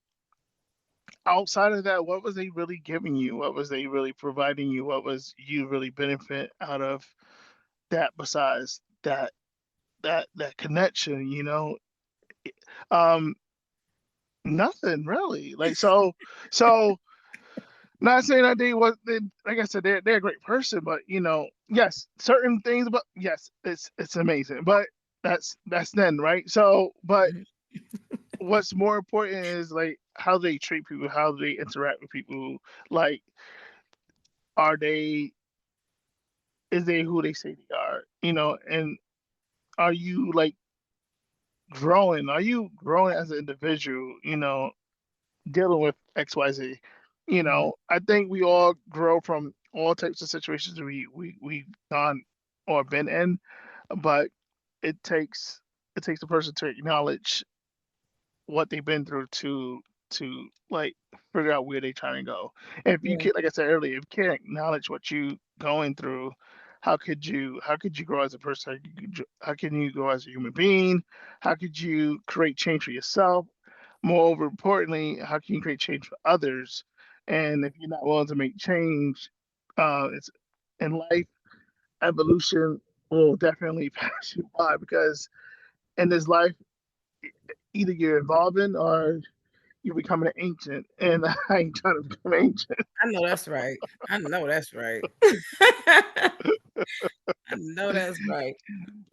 outside of that, what was they really giving you? What was they really providing you? What was you really benefit out of that besides that connection? Um, Nothing really. So not saying that like I said, they're a great person, but yes, certain things, but yes, it's amazing. But that's then, right? So, but Mhm. what's more important is like how they treat people, how they interact with people. Like, are they is they who they say they are? And are you like growing? Are you growing as an individual? Dealing with XYZ. Mhm. I think we all grow from all types of situations we've gone or been in, but it takes a person to acknowledge what they've been through to like figure out where they're trying to go. If you Yeah. can, like I said earlier, if you can't acknowledge what you going through, how could you grow as a person? How can you grow as a human being? How could you create change for yourself? Moreover, importantly, how can you create change for others? And if you're not willing to make change, it's in life, evolution will definitely pass you by because in this life, either you're evolving or you're becoming an ancient. And I ain't trying to become ancient. I know that's right. I know that's right. I know that's right.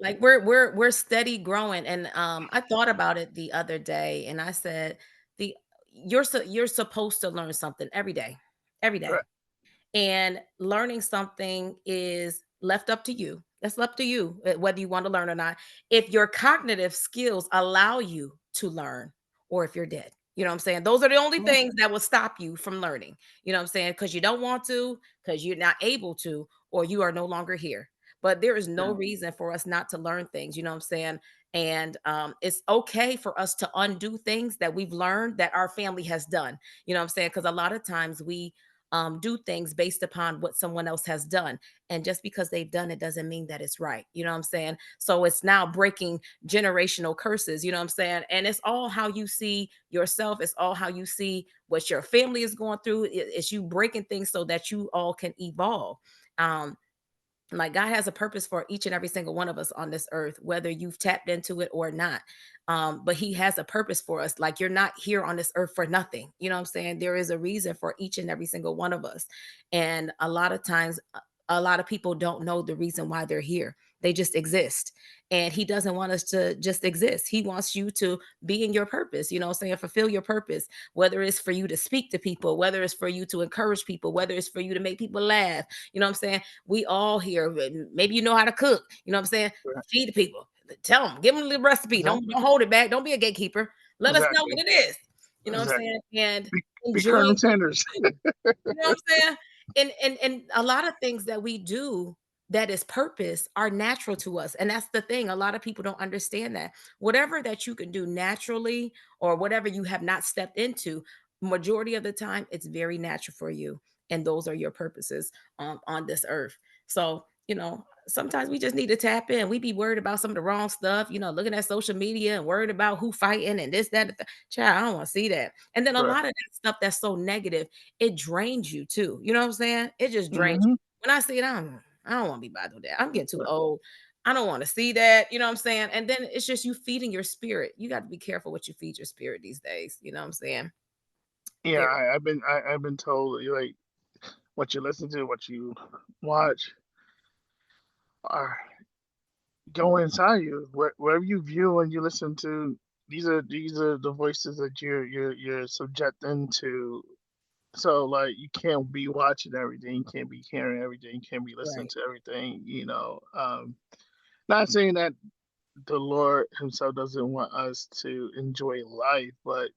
Like we're steady growing, and I thought about it the other day, and I said the you're supposed to learn something every day. Right. And learning something is left up to you. That's up to you, whether you want to learn or not. If your cognitive skills allow you to learn, or if you're dead. You know what I'm saying? Those are the only Yeah. things that will stop you from learning. You know what I'm saying? Because you don't want to, because you're not able to, or you are no longer here. But there is no Yeah. reason for us not to learn things. You know what I'm saying? And it's okay for us to undo things that we've learned that our family has done. You know what I'm saying? Because a lot of times we do things based upon what someone else has done. And just because they've done it doesn't mean that it's right. You know what I'm saying? So it's now breaking generational curses. You know what I'm saying? And it's all how you see yourself. It's all how you see what your family is going through. It's you breaking things so that you all can evolve. Um, like God has a purpose for each and every single one of us on this earth, whether you've tapped into it or not. But He has a purpose for us. Like you're not here on this earth for nothing. You know what I'm saying? There is a reason for each and every single one of us. And a lot of times, a lot of people don't know the reason why they're here. They just exist. And He doesn't want us to just exist. He wants you to be in your purpose, you know what I'm saying? Fulfill your purpose, whether it's for you to speak to people, whether it's for you to encourage people, whether it's for you to make people laugh. You know what I'm saying? We all here. Maybe you know how to cook. You know what I'm saying? Right. Feed the people. Tell them. Give them the recipe. Exactly. Don't hold it back. Don't be a gatekeeper. Let us know Exactly. what it is. You know what I'm Exactly. saying? And Be enjoy Colonel what Sanders. you do. You know what I'm saying? And a lot of things that we do that is purpose are natural to us. And that's the thing. A lot of people don't understand that. Whatever that you can do naturally or whatever you have not stepped into, majority of the time, it's very natural for you. And those are your purposes on this earth. So, sometimes we just need to tap in. We be worried about some of the wrong stuff, looking at social media and worried about who fighting and this, that, and child, I don't want to see that. And then a Right. lot of that stuff that's so negative, it drains you too. You know what I'm saying? It just drains you. Mm-hmm. When I see it, I don't want to be bothered with that. I'm getting too Right. old. I don't want to see that. You know what I'm saying? And then it's just you feeding your spirit. You got to be careful what you feed your spirit these days. You know what I'm saying? Yeah, Very. I've been told like what you listen to, what you watch, are go inside you. Wherever you view and you listen to, these are the voices that you're subjecting to. So like you can't be watching everything, you can't be hearing everything, you can't be listening Right. to everything. Not saying that the Lord Himself doesn't want us to enjoy life, but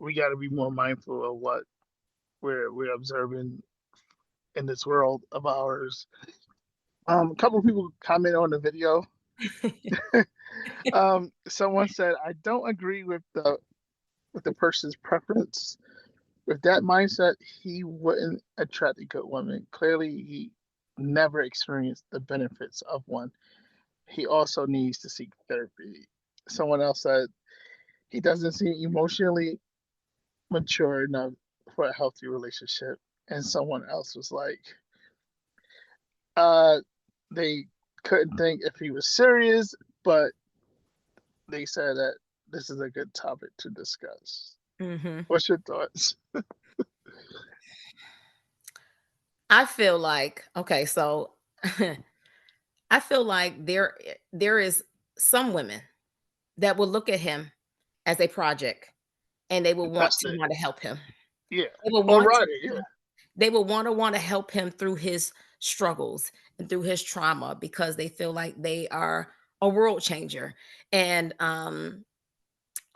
we got to be more mindful of what we're observing in this world of ours. A couple of people commented on the video. Someone said, "I don't agree with the person's preference. With that mindset, he wouldn't attract a good woman. Clearly, he never experienced the benefits of one. He also needs to seek therapy." Someone else said, "He doesn't seem emotionally mature enough for a healthy relationship." And someone else was like, uh, they couldn't think if he was serious, but they said that this is a good topic to discuss. Hmm. What's your thoughts? I feel like, okay, so I feel like there is some women that will look at him as a project and they will want That's to it. want to help him. Yeah. They will Or want right. to Yeah. they will want to help him through his struggles and through his trauma because they feel like they are a world changer. And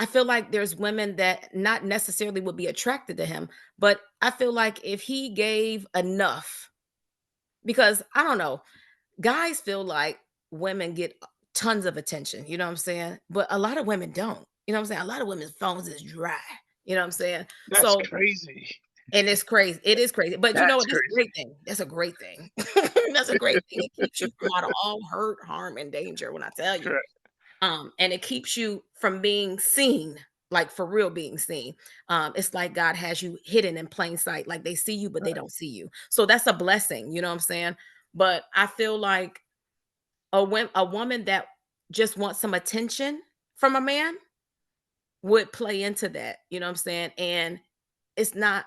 I feel like there's women that not necessarily would be attracted to him, but I feel like if he gave enough, because I don't know, guys feel like women get tons of attention, you know what I'm saying? But a lot of women don't. You know what I'm saying? A lot of women's phones is dry. You know what I'm saying? That's So, crazy. and it's crazy. It is crazy. But you know That's what? That's a crazy. great thing. That's a great thing. That's a great thing. It keeps you from out of all hurt, harm, and danger when I tell you. Correct. And it keeps you from being seen, like for real being seen. It's like God has you hidden in plain sight, like they see you but they Right. don't see you, so that's a blessing, you know what I'm saying? But I feel like a woman that just wants some attention from a man would play into that, you know what I'm saying? And it's not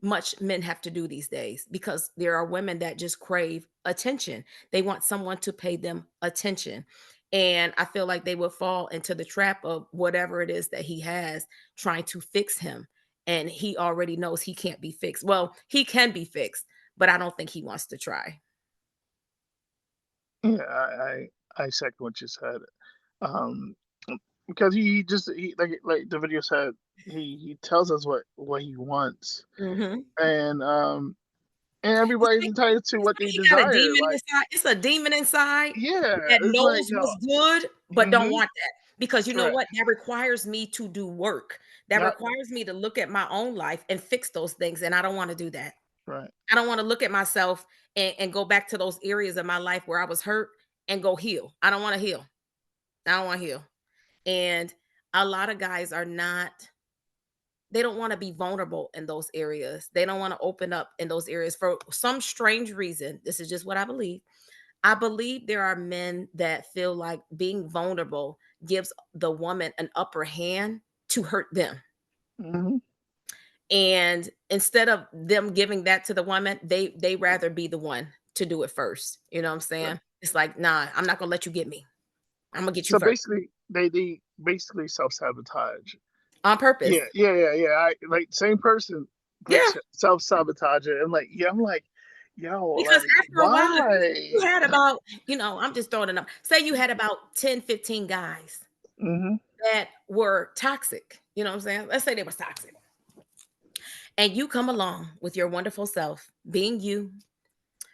much men have to do these days because there are women that just crave attention. They want someone to pay them attention. And I feel like they would fall into the trap of whatever it is that he has trying to fix him. and he already knows he can't be fixed. Well, he can be fixed, but I don't think he wants to try. Yeah, I second what you said. Um, because he just like the video said, he tells us what he wants, Mm-hmm. and everybody's entitled to what they He got a desire. demon Like, inside. It's a demon inside yeah, that it's like knows what's good, but don't mm-hmm, want that. Because you know correct. what? That requires me to do work. That Yep, requires me to look at my own life and fix those things. And I don't want to do that. right. I don't want to look at myself and go back to those areas of my life where I was hurt and go heal. I don't want to heal. I don't want to heal. And a lot of guys are not, they don't want to be vulnerable in those areas. They don't want to open up in those areas for some strange reason. This is just what I believe. I believe there are men that feel like being vulnerable gives the woman an upper hand to hurt them. Mm-hmm. And instead of them giving that to the woman, they rather be the one to do it first. You know what I'm Right. saying? It's like, nah, I'm not gonna let you get me. I'm gonna get you So first basically, they basically self-sabotage. on purpose. Yeah. I like same person, but Yeah, self-sabotage it. I'm like, yo, because like after a while, if you why? had about, I'm just throwing it up. Say you had about 10, 15 guys Mm-hmm. that were toxic. You know what I'm saying? Let's say they were toxic. And you come along with your wonderful self, being you,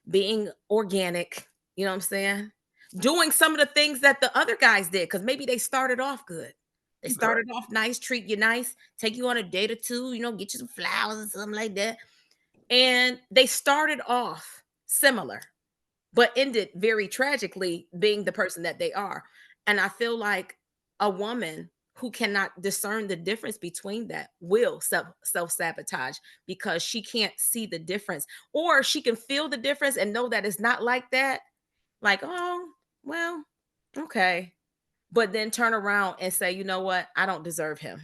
being organic, you know what I'm saying? Doing some of the things that the other guys did, because maybe they started off good. They Correct. started off nice, treat you nice, take you on a date or two, get you some flowers or something like that. And they started off similar, but ended very tragically being the person that they are. And I feel like a woman who cannot discern the difference between that will self-sabotage because she can't see the difference, or she can feel the difference and know that it's not like that, like, oh well, okay, but then turn around and say, you know what, I don't deserve him.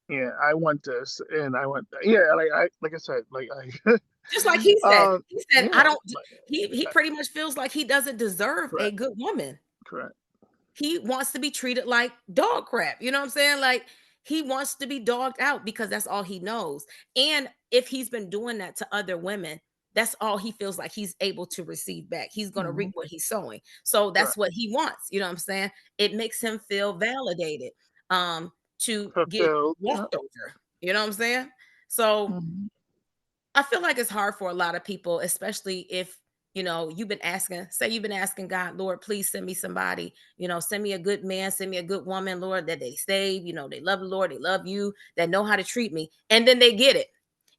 Yeah, I want this, and I want that. Yeah, like I said, like I, Just like he said, I yeah, don't, like, he pretty much feels like he doesn't deserve a correct, good woman. correct, He wants to be treated like dog crap. You know what I'm saying? Like, he wants to be dogged out because that's all he knows. And if he's been doing that to other women, that's all he feels like he's able to receive back. He's going to mm-hmm, reap what he's sowing. So that's correct, what he wants. You know what I'm saying? It makes him feel validated, to get fulfilled. Yeah. walked over. You know what I'm saying? So Mm-hmm. I feel like it's hard for a lot of people, especially if you've been asking God, Lord, please send me somebody, send me a good man, send me a good woman, Lord, that they save, they love the Lord, they love you, that know how to treat me. And then they get it.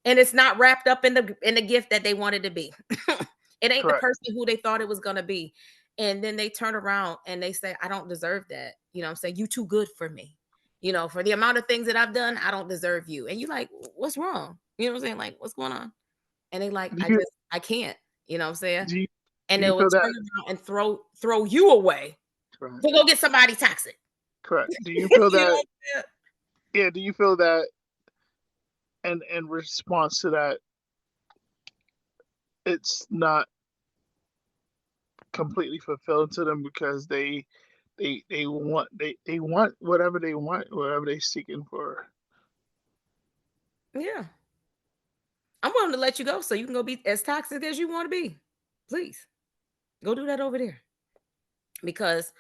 And it's not wrapped up in the gift that they wanted to be. It ain't the Correct. person who they thought it was gonna be. And then they turn around and they say, I don't deserve that. You know what I'm saying? You too good for me. For the amount of things that I've done, I don't deserve you. And you're like, what's wrong? You know what I'm saying? Like, what's going on? And they like, Do you I can't, you know what I'm saying? do you And do they you will feel turn that? around and throw you away Correct. to go get somebody toxic. Correct. Do you feel You know that? what I'm saying? Yeah. Do you feel that? And in response to that, it's not completely fulfilled to them because they want whatever they seeking for. Yeah. I'm willing to let you go so you can go be as toxic as you want to be. Please go do that over there. Because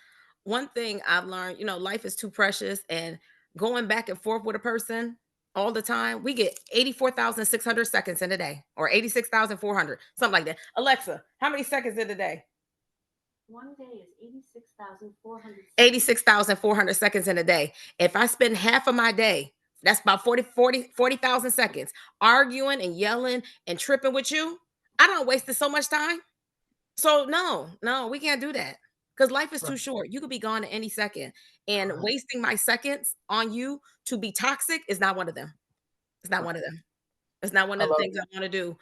one thing I've learned, life is too precious, and going back and forth with a person all the time, we get 84,600 seconds in a day, or 86,400, something like that. Alexa, how many seconds in a day? One day is 86,400 seconds. 86,400 seconds in a day. If I spend half of my day, that's about 40,000 seconds arguing and yelling and tripping with you, I don't wasted so much time. So no, we can't do that, because life is too Right. short. You could be gone at any second, and Right. wasting my seconds on you to be toxic is not one of them. It's not Right. one of them. It's not one I of the love things I want to do.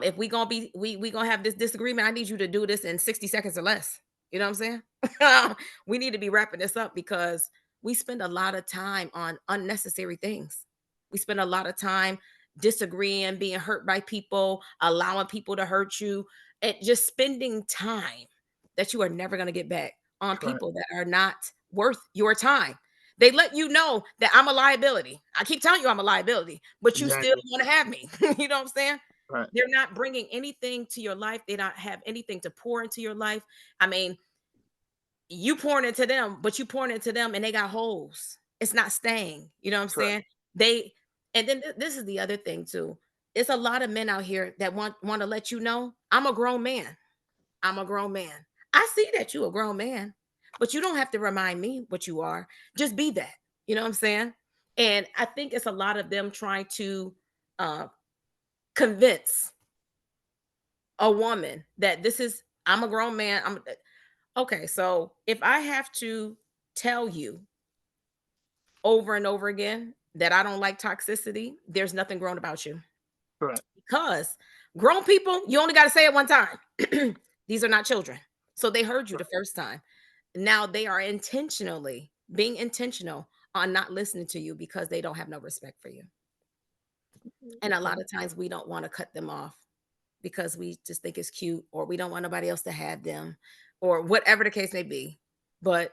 If we gonna be we gonna have this disagreement, I need you to do this in 60 seconds or less. You know what I'm saying? We need to be wrapping this up because we spend a lot of time on unnecessary things. We spend a lot of time disagreeing, being hurt by people, allowing people to hurt you, and just spending time that you are never gonna get back on Right. people that are not worth your time. They let you know that I'm a liability. I keep telling you I'm a liability, but you still Exactly. want to have me. You know what I'm saying? Right. They're not bringing anything to your life. They don't have anything to pour into your life. I mean, you pouring into them, but you pouring into them and they got holes. It's not staying. You know what I'm Correct. saying? They and then this is the other thing too. It's a lot of men out here that want to let you know I'm a grown man. I'm a grown man. I see that you a grown man, but you don't have to remind me what you are. Just be that. You know what I'm saying? And I think it's a lot of them trying to uh, convince a woman that this is I'm a grown man. I'm okay. So if I have to tell you over and over again that I don't like toxicity, there's nothing grown about you. Correct. Because grown people, you only got to say it one time. These are not children. So they heard you the first time. Now they are intentionally being intentional on not listening to you because they don't have no respect for you. And a lot of times we don't want to cut them off because we just think it's cute or we don't want nobody else to have them or whatever the case may be. But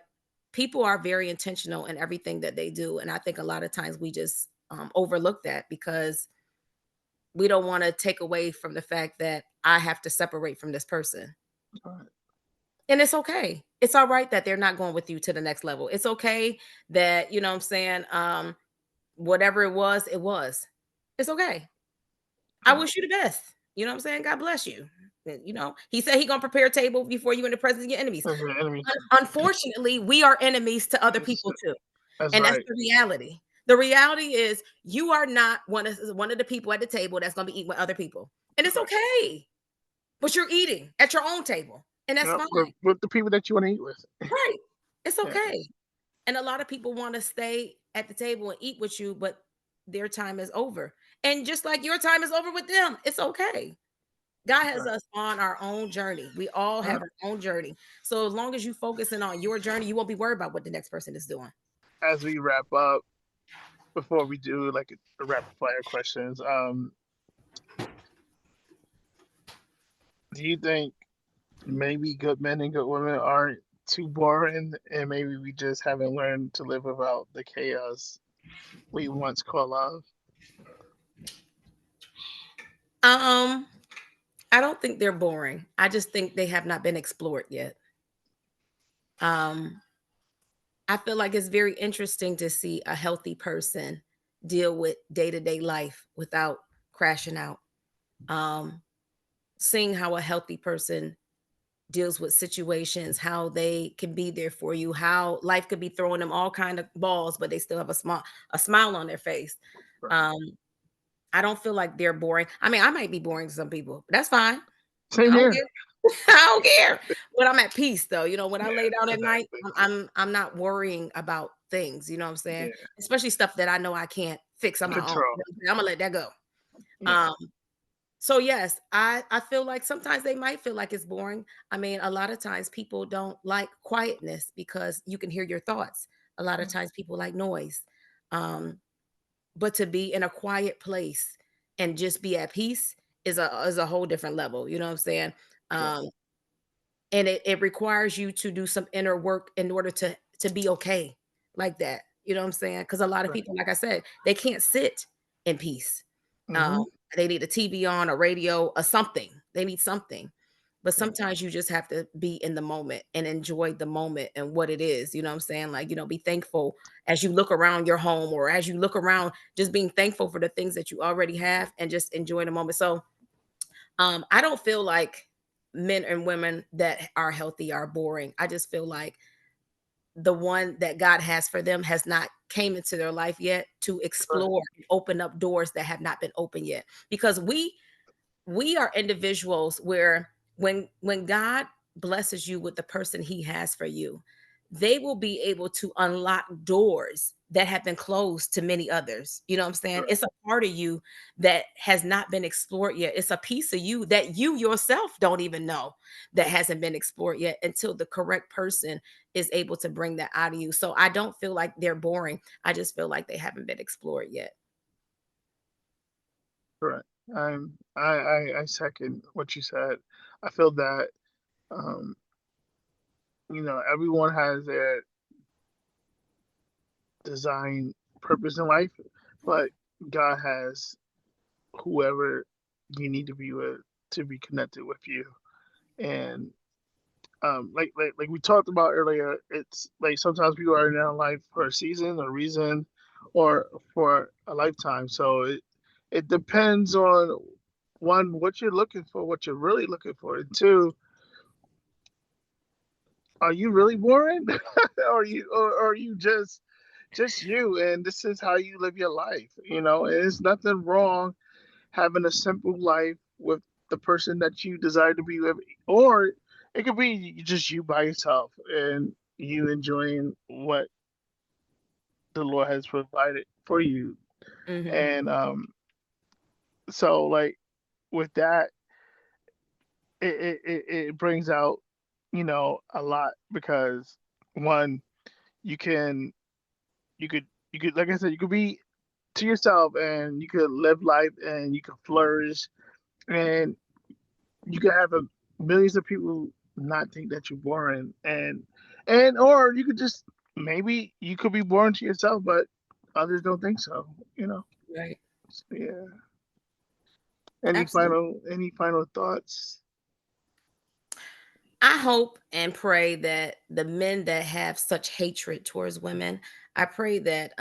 people are very intentional in everything that they do. And I think a lot of times we just overlook that because we don't want to take away from the fact that I have to separate from this person. Right. And it's okay. It's all right that they're not going with you to the next level. It's okay that, you know what I'm saying, whatever it was, it was. It's okay. I wish you the best. You know what I'm saying? God bless you. You know, he said he gonna prepare a table before you in the presence of your enemies. Those are enemies. Unfortunately, we are enemies to other people too. That's And that's right. the reality. The reality is you are not one of the people at the table that's gonna be eating with other people. And it's okay. But you're eating at your own table. And that's Yep. fine. With the people that you want to eat with. Right. It's Yeah. okay. And a lot of people want to stay at the table and eat with you, but their time is over. And just like your time is over with them, it's okay. God has Right. us on our own journey. We all Yep. have our own journey. So as long as you focusing on your journey, you won't be worried about what the next person is doing. As we wrap up, before we do like a rapid fire questions, do you think maybe good men and good women aren't too boring, and maybe we just haven't learned to live without the chaos we once called love? Um, I don't think they're boring. I just think they have not been explored yet. Um, I feel like it's very interesting to see a healthy person deal with day-to-day life without crashing out. Um, Seeing how a healthy person deals with situations, how they can be there for you, how life could be throwing them all kind of balls, but they still have a smile on their face. Right. Um, I don't feel like they're boring. I mean, I might be boring to some people, but that's fine. Same I don't here. care. I don't care. But I'm at peace though. You know, when I Yeah, lay down at night, exactly. I'm not worrying about things, you know what I'm saying? Yeah, Especially stuff that I know I can't fix on my own. control. I'm gonna let that go. Yeah, Um, so yes, I feel like sometimes they might feel like it's boring. I mean, a lot of times people don't like quietness because you can hear your thoughts. A lot of times people like noise. Um, but to be in a quiet place and just be at peace is a whole different level. You know what I'm saying? yeah, Um, and it requires you to do some inner work in order to be okay like that. You know what I'm saying? Because a lot of right. people, like I said, they can't sit in peace. Mm-hmm. Um, they need a TV on, a radio, or something. They need something. But Yeah, sometimes you just have to be in the moment and enjoy the moment and what it is. You know what I'm saying? Like, you know, be thankful as you look around your home or as you look around, just being thankful for the things that you already have and just enjoy the moment. So I don't feel like men and women that are healthy are boring. I just feel like the one that God has for them has not came into their life yet to right. explore and open up doors that have not been open yet. Because we are individuals where when God blesses you with the person he has for you, they will be able to unlock doors that have been closed to many others. You know what I'm saying? Right. It's a part of you that has not been explored yet. It's a piece of you that you yourself don't even know that hasn't been explored yet until the correct person is able to bring that out of you. So I don't feel like they're boring. I just feel like they haven't been explored yet. Right. I second what you said. I feel that everyone has their design purpose in life, but God has whoever you need to be with to be connected with you. And like we talked about earlier, it's like sometimes people are in our life for a season, a reason, or for a lifetime. So it depends on one, what you're looking for, what you're really looking for, and two, are you really boring? Or are you just you, and this is how you live your life? And there's nothing wrong having a simple life with the person that you desire to be with, or it could be just you by yourself and you enjoying what the Lord has provided for you. Mm-hmm. And so like with that, it brings out a lot because one, you can you could like I said, you could be to yourself and you could live life and you could flourish and you could have millions of people not think that you're boring, and or you could just, maybe you could be boring to yourself but others don't think so, you know. Right. So, yeah. any Absolutely. final any final thoughts? I hope and pray that the men that have such hatred towards women, I pray that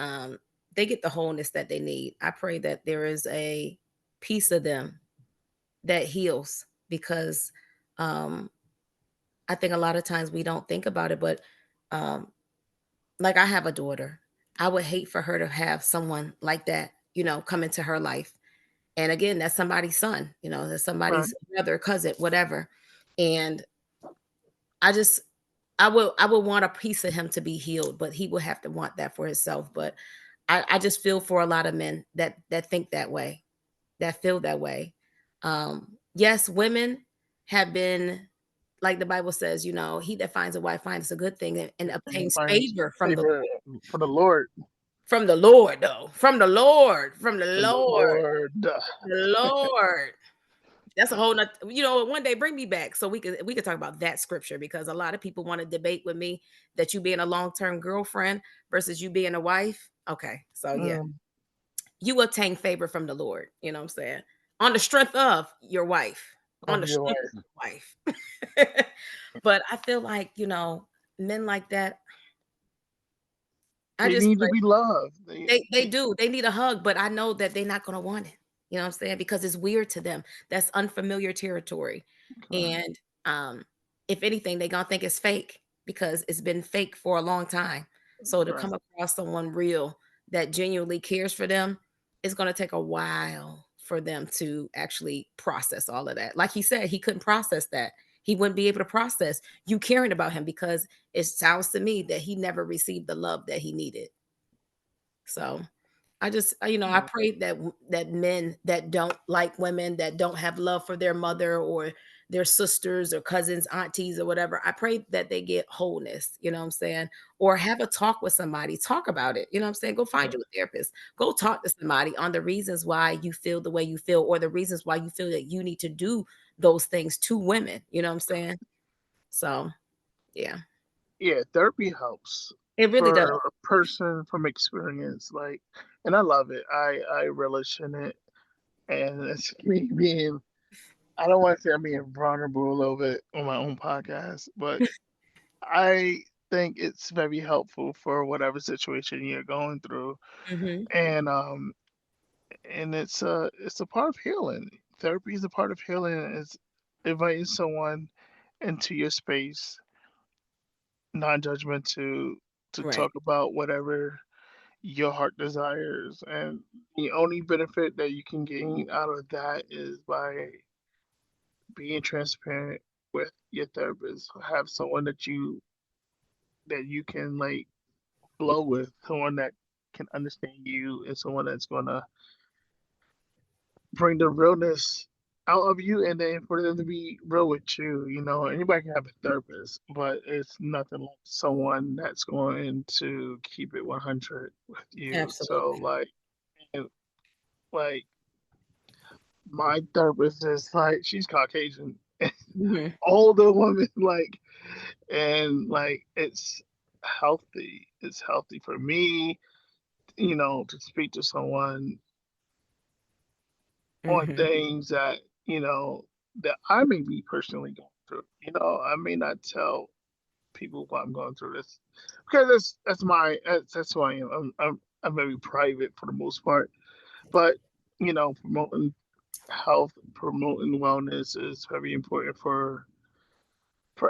they get the wholeness that they need. I pray that there is a piece of them that heals because um I think a lot of times we don't think about it, but um like I have a daughter. I would hate for her to have someone like that, come into her life. And again, that's somebody's son, that's Right. somebody's brother, cousin, whatever. And I just I would want a piece of him to be healed, but he would have to want that for himself. But I just feel for a lot of men that think that way, that feel that way. Yes, women have been, like the Bible says, he that finds a wife finds a good thing and And obtains find favor from the favor for the Lord. from the Lord, though. From the Lord. From the From the Lord. Lord. The Lord. That's a whole nother, one day bring me back so we could talk about that scripture, because a lot of people want to debate with me that you being a long-term girlfriend versus you being a wife. Okay. So yeah, Mm, you obtain favor from the Lord, you know what I'm saying? On the strength of your wife. On of the your strength life. of your wife. But I feel like, men like that, I They just need to be loved. they do. They need a hug, but I know that they're not gonna want it. You know what I'm saying? Because it's weird to them. That's unfamiliar territory. And if anything, they're gonna think it's fake because it's been fake for a long time. So to Right. come across someone real that genuinely cares for them, it's gonna take a while for them to actually process all of that. Like he said, he couldn't process that. He wouldn't be able to process you caring about him because it sounds to me that he never received the love that he needed. So I just, I Yeah. pray that men that don't like women, that don't have love for their mother or their sisters or cousins, aunties or whatever, I pray that they get wholeness, you know what I'm saying? Or have a talk with somebody, talk about it, you know what I'm saying? Go find you a therapist, go talk to somebody on the reasons why you feel the way you feel, or the reasons why you feel that you need to do those things to women, you know what I'm saying? So, yeah, Yeah, therapy helps it really does. for a person from experience. Like, and I love it. I relish in it, and it's me being. I don't want to say I'm being vulnerable a little bit on my own podcast, but I think it's very helpful for whatever situation you're going through, Hmm. and it's a part of healing. Therapy is a part of healing. It's inviting someone into your space, non-judgment, to Right. talk about whatever your heart desires, and the only benefit that you can gain out of that is by being transparent with your therapist. Have someone that you can like flow with, someone that can understand you, and someone that's gonna bring the realness out of you, and then for them to be real with you. Anybody can have a therapist, but it's nothing like someone that's going to keep it 100 with you. So Absolutely. and, like my therapist is like, she's Caucasian, Hmm. older woman, and like it's healthy. It's healthy for me. to speak to someone on Mm-hmm. things that, that I may be personally going through. I may not tell people what I'm going through this because that's who I am. I'm very private for the most part, but promoting health, promoting wellness is very important for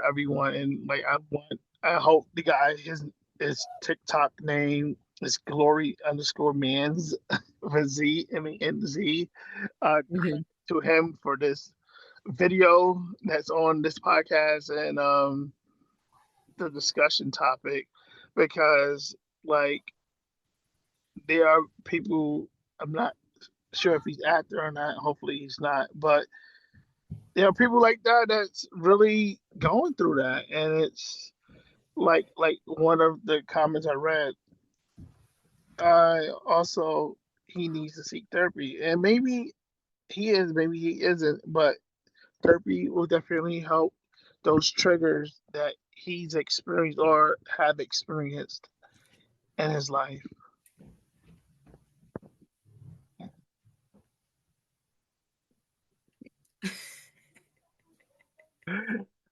everyone. And like I hope the guy his TikTok name is Glory underscore Mans with Z MANZ. Mm-hmm. Credit to him for this video that's on this podcast and the discussion topic because like there are people. I'm not sure if he's actor or not. Hopefully he's not, but there are people like that that's really going through that, and it's like one of the comments I read. Also he needs to seek therapy, and maybe he is, maybe he isn't, but therapy will definitely help those triggers that he's experienced or have experienced in his life.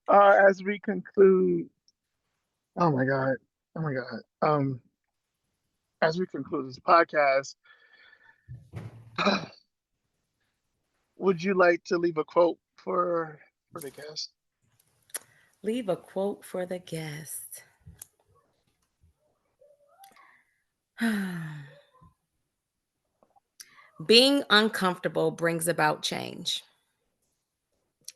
As we conclude, oh my god, oh my god. As we conclude this podcast, would you like to leave a quote for the guest? Leave a quote for the guest. Being uncomfortable brings about change.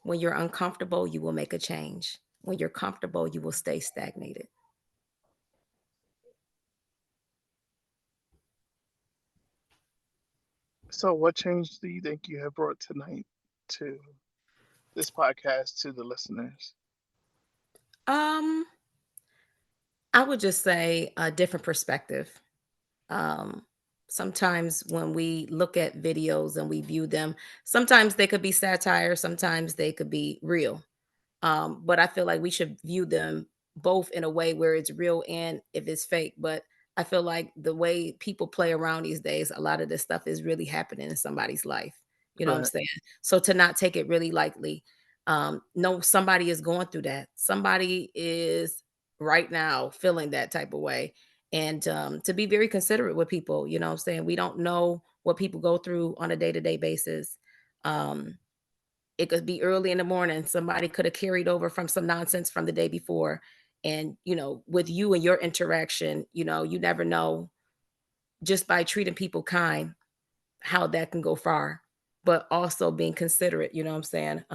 When you're uncomfortable, you will make a change. When you're comfortable, you will stay stagnated. So, what change do you think you have brought tonight to this podcast to the listeners? Um, I would just say a different perspective. Um, Sometimes when we look at videos and we view them, sometimes they could be satire, sometimes they could be real. But I feel like we should view them both in a way where it's real and if it's fake. But I feel like the way people play around these days, a lot of this stuff is really happening in somebody's life. You know what I'm Right, saying? So to not take it really lightly, no, somebody is going through that. Somebody is right now feeling that type of way. And to be very considerate with people, you know what I'm saying? We don't know what people go through on a day to day basis. Um, it could be early in the morning. Somebody could have carried over from some nonsense from the day before. And, with you and your interaction, you never know just by treating people kind how that can go far, but also being considerate, you know what I'm saying?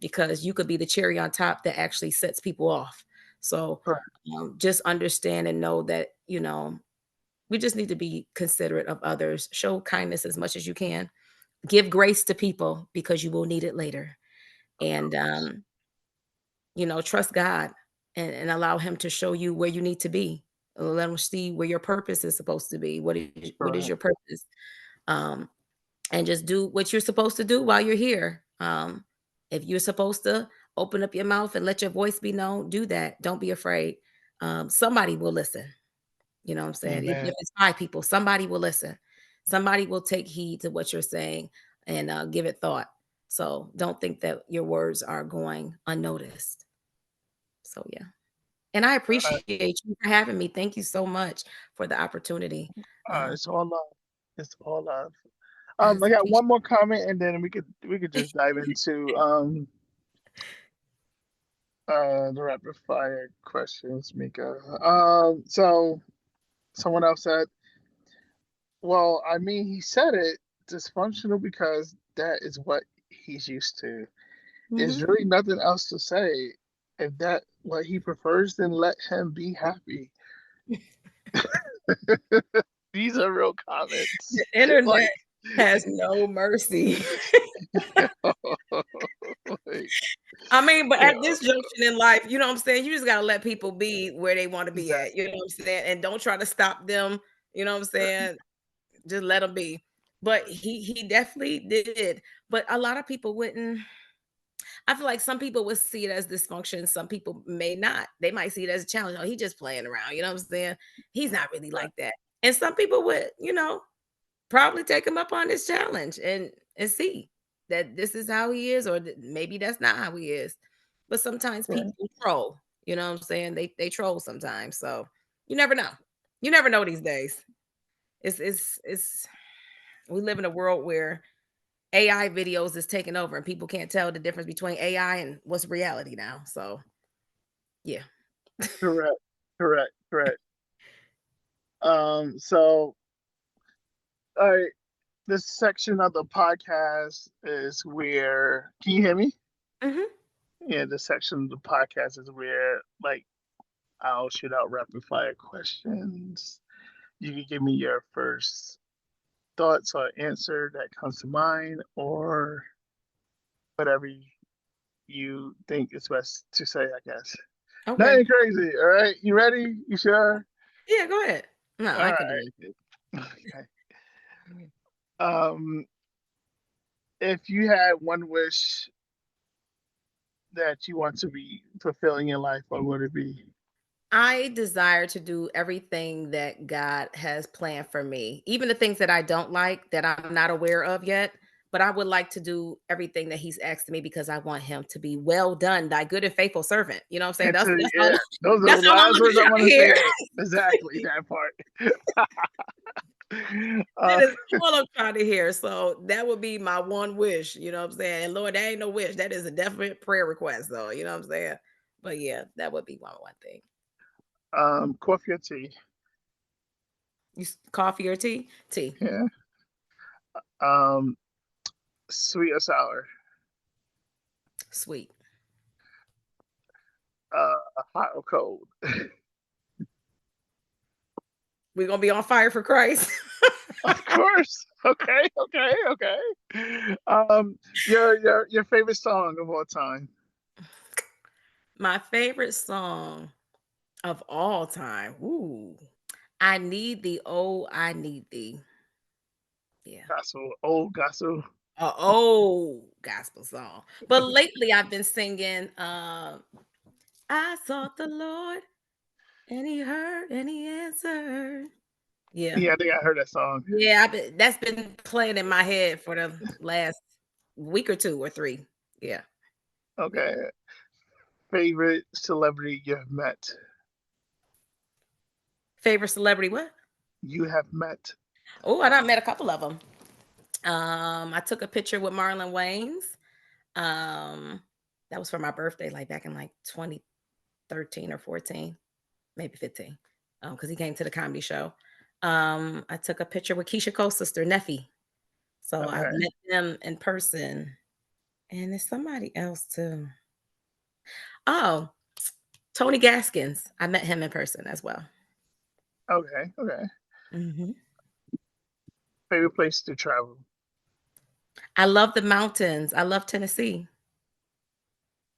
Because you could be the cherry on top that actually sets people off. So right, just understand and know that, we just need to be considerate of others, show kindness as much as you can, give grace to people because you will need it later. of And course. trust God and allow him to show you where you need to be. Let him see where your purpose is supposed to be. What is Right. your purpose? Um, and just do what you're supposed to do while you're here. If you're supposed to open up your mouth and let your voice be known, do that. Don't be afraid. Somebody will listen. You know what I'm saying? Even if Amen. it's 5 people, somebody will listen. Somebody will take heed to what you're saying and give it thought. So don't think that your words are going unnoticed. So yeah. And I Uh, appreciate you for having me. Thank you so much for the opportunity. it's all love. It's all love. I I got appreciate one more comment, and then we could just dive into the rapid fire questions, Mika. So someone else said, well, I mean, he said it dysfunctional because that is what he's used to. There's Mhm. really nothing else to say. If that what he prefers, then let him be happy. These are real comments. The internet Like, has no mercy. like, I mean, but yeah, at this junction in life, you know what I'm saying? You just gotta let people be where they want to be at. You exactly. know what I'm saying? And don't try to stop them. You know what I'm saying? Just let them be. But he definitely did. But a lot of people wouldn't. I feel like some people would see it as dysfunction. Some people may not. They might see it as a challenge. Oh, he just playing around. You know what I'm saying? He's not really Right. like that. And some people would, probably take him up on this challenge and see that this is how he is, or maybe that's not how he is. But sometimes Right. people troll. You know what I'm saying? They troll sometimes. So you never know. You never know these days. It's we live in a world where AI videos is taking over and people can't tell the difference between AI and what's reality now. So yeah. Correct. Correct. Correct. So all right, this section of the podcast is where can you hear me? Hmm. Yeah, this section of the podcast is where like I'll shoot out rapid fire questions. You can give me your first thoughts or answer that comes to mind, or whatever you think is best to say, I guess. Okay. Nothing crazy, all right? You ready? You sure? Yeah, go ahead. No, All I can do right. it. Okay. Um, if you had one wish that you want to be fulfilling in life, what would it be? I desire to do everything that God has planned for me, even the things that I don't like, that I'm not aware of yet. But I would like to do everything that He's asked me because I want Him to be well done, thy good and faithful servant. You know what I'm saying? And to, That's all. yeah, those are That's the all I'm last looking words I trying want to to hear. say. Exactly that part. That uh, is all I'm trying to hear. So that would be my one wish. You know what I'm saying? And Lord, that ain't no wish. That is a definite prayer request, though. You know what I'm saying? But yeah, that would be my one thing. coffee or tea? Coffee or tea? Tea. Yeah. Um, sweet or sour? Sweet. Hot or cold? We're gonna be on fire for Christ. Of course. Okay. Okay. Okay. Your favorite song of all time? My favorite song of all time. Ooh. I need thee. Oh, I need thee. Yeah. Gospel. Old gospel. A old gospel song. But lately I've been singing I sought the Lord and he heard and he answered. Yeah. Yeah, I think I heard that song. Yeah, that's been playing in my head for the last week or two or three. Yeah. Okay. Favorite celebrity you have met? Favorite celebrity what? You have met. Oh, I done met a couple of them. I took a picture with Marlon Wayans. Um, that was for my birthday, like back in like 2013 or 14, maybe 15. Because he came to the comedy show. I took a picture with Keisha Cole's sister, Neffy. So I've Okay. met them in person. And there's somebody else too. Oh, Tony Gaskins. I met him in person as well. Okay. Okay. Hmm. Favorite place to travel? I love the mountains. I love Tennessee.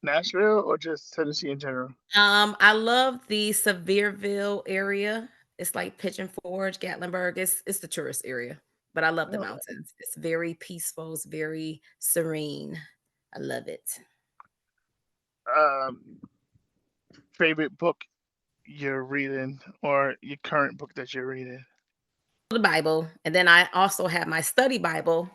Nashville or just Tennessee in general? I love the Sevierville area. It's like Pigeon Forge, Gatlinburg. It's the tourist area, but I love the Oh, mountains. It's very peaceful. It's very serene. I love it. Um, favorite book you're reading or your current book that you're reading? The Bible, and then I also have my study Bible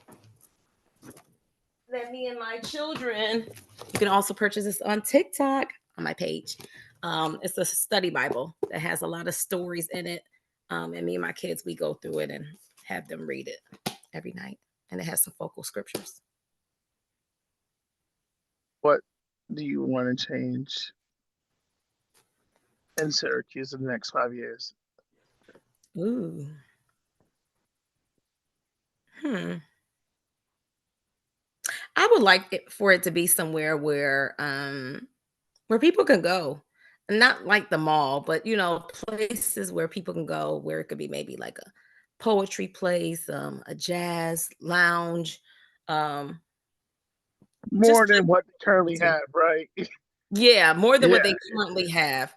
that me and my children. You can also purchase this on TikTok on my page. It's a study Bible that has a lot of stories in it. And me and my kids, we go through it and have them read it every night. And it has some focal scriptures. What do you want to change in Syracuse in the next 5 years? Ooh. I would like it for it to be somewhere where people can go. Not like the mall, but places where people can go where it could be maybe like a poetry place, a jazz lounge, um, just More than what they currently have, right? yeah, more than Yeah, what they currently have.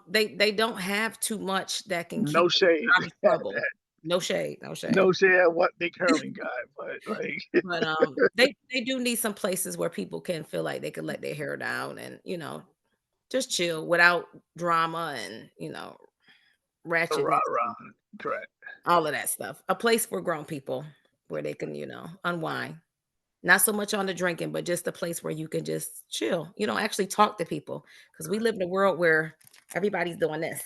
They don't have too much that can keep no them shade. out of trouble. No shade, no shade. No shade at what they currently got, but like, But they do need some places where people can feel like they can let their hair down and just chill without drama and ratchetness. rah rah. Correct. All of that stuff. A place for grown people where they can, unwind. Not so much on the drinking, but just a place where you can just chill, actually talk to people. Because we live in a world where everybody's doing this.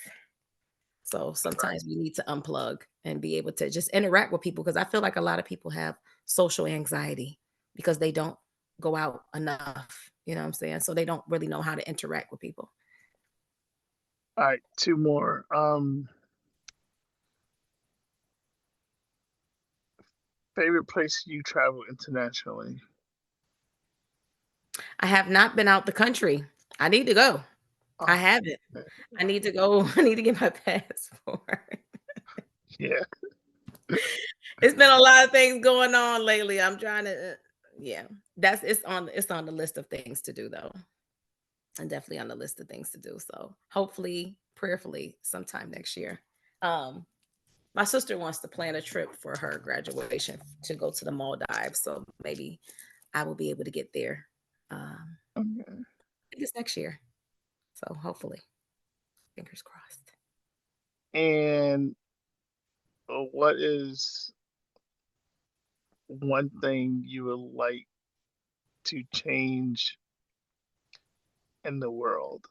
So sometimes we need to unplug and be able to just interact with people. Because I feel like a lot of people have social anxiety because they don't go out enough. You know what I'm saying? So they don't really know how to interact with people. All right, two more. Favorite place you travel internationally? I have not been out the country. I need to go. I haven't. I need to go. I need to get my passport. Yeah. It's been a lot of things going on lately. I'm trying to, yeah. It's on the list of things to do though. And definitely on the list of things to do. So hopefully, prayerfully, sometime next year. My sister wants to plan a trip for her graduation to go to the Maldives. So maybe I will be able to get there. I think it's next year. So hopefully, fingers crossed. And what is one thing you would like to change in the world?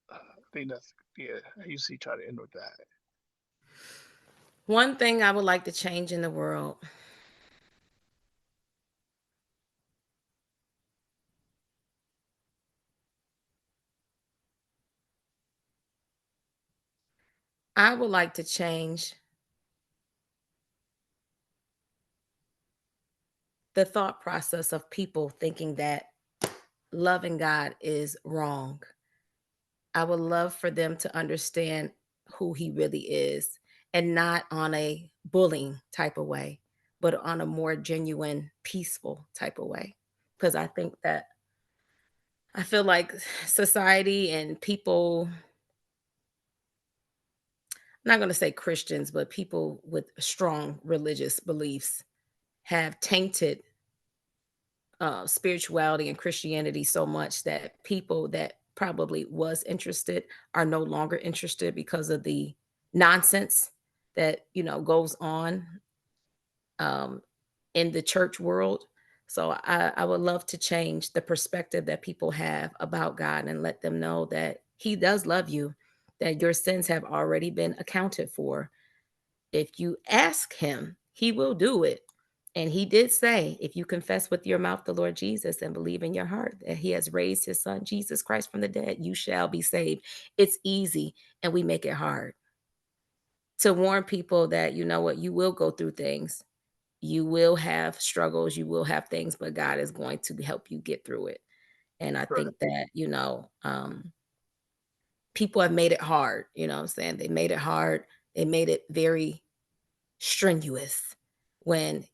I think that's, I usually try to end with that. One thing I would like to change in the world. I would like to change the thought process of people thinking that loving God is wrong. I would love for them to understand who he really is, and not on a bullying type of way, but on a more genuine, peaceful type of way. Because I feel like society and people, I'm not going to say Christians, but people with strong religious beliefs have tainted spirituality and Christianity so much that people that probably was interested are no longer interested because of the nonsense that goes on in the church world. So I would love to change the perspective that people have about God and let them know that he does love you, that your sins have already been accounted for. If you ask him, he will do it. And he did say, if you confess with your mouth the Lord Jesus and believe in your heart that he has raised his son, Jesus Christ, from the dead, you shall be saved. It's easy, and we make it hard. To warn people that, you know what, you will go through things. You will have struggles. You will have things, but God is going to help you get through it. And I think that, people have made it hard. You know what I'm saying? They made it hard. They made it very strenuous when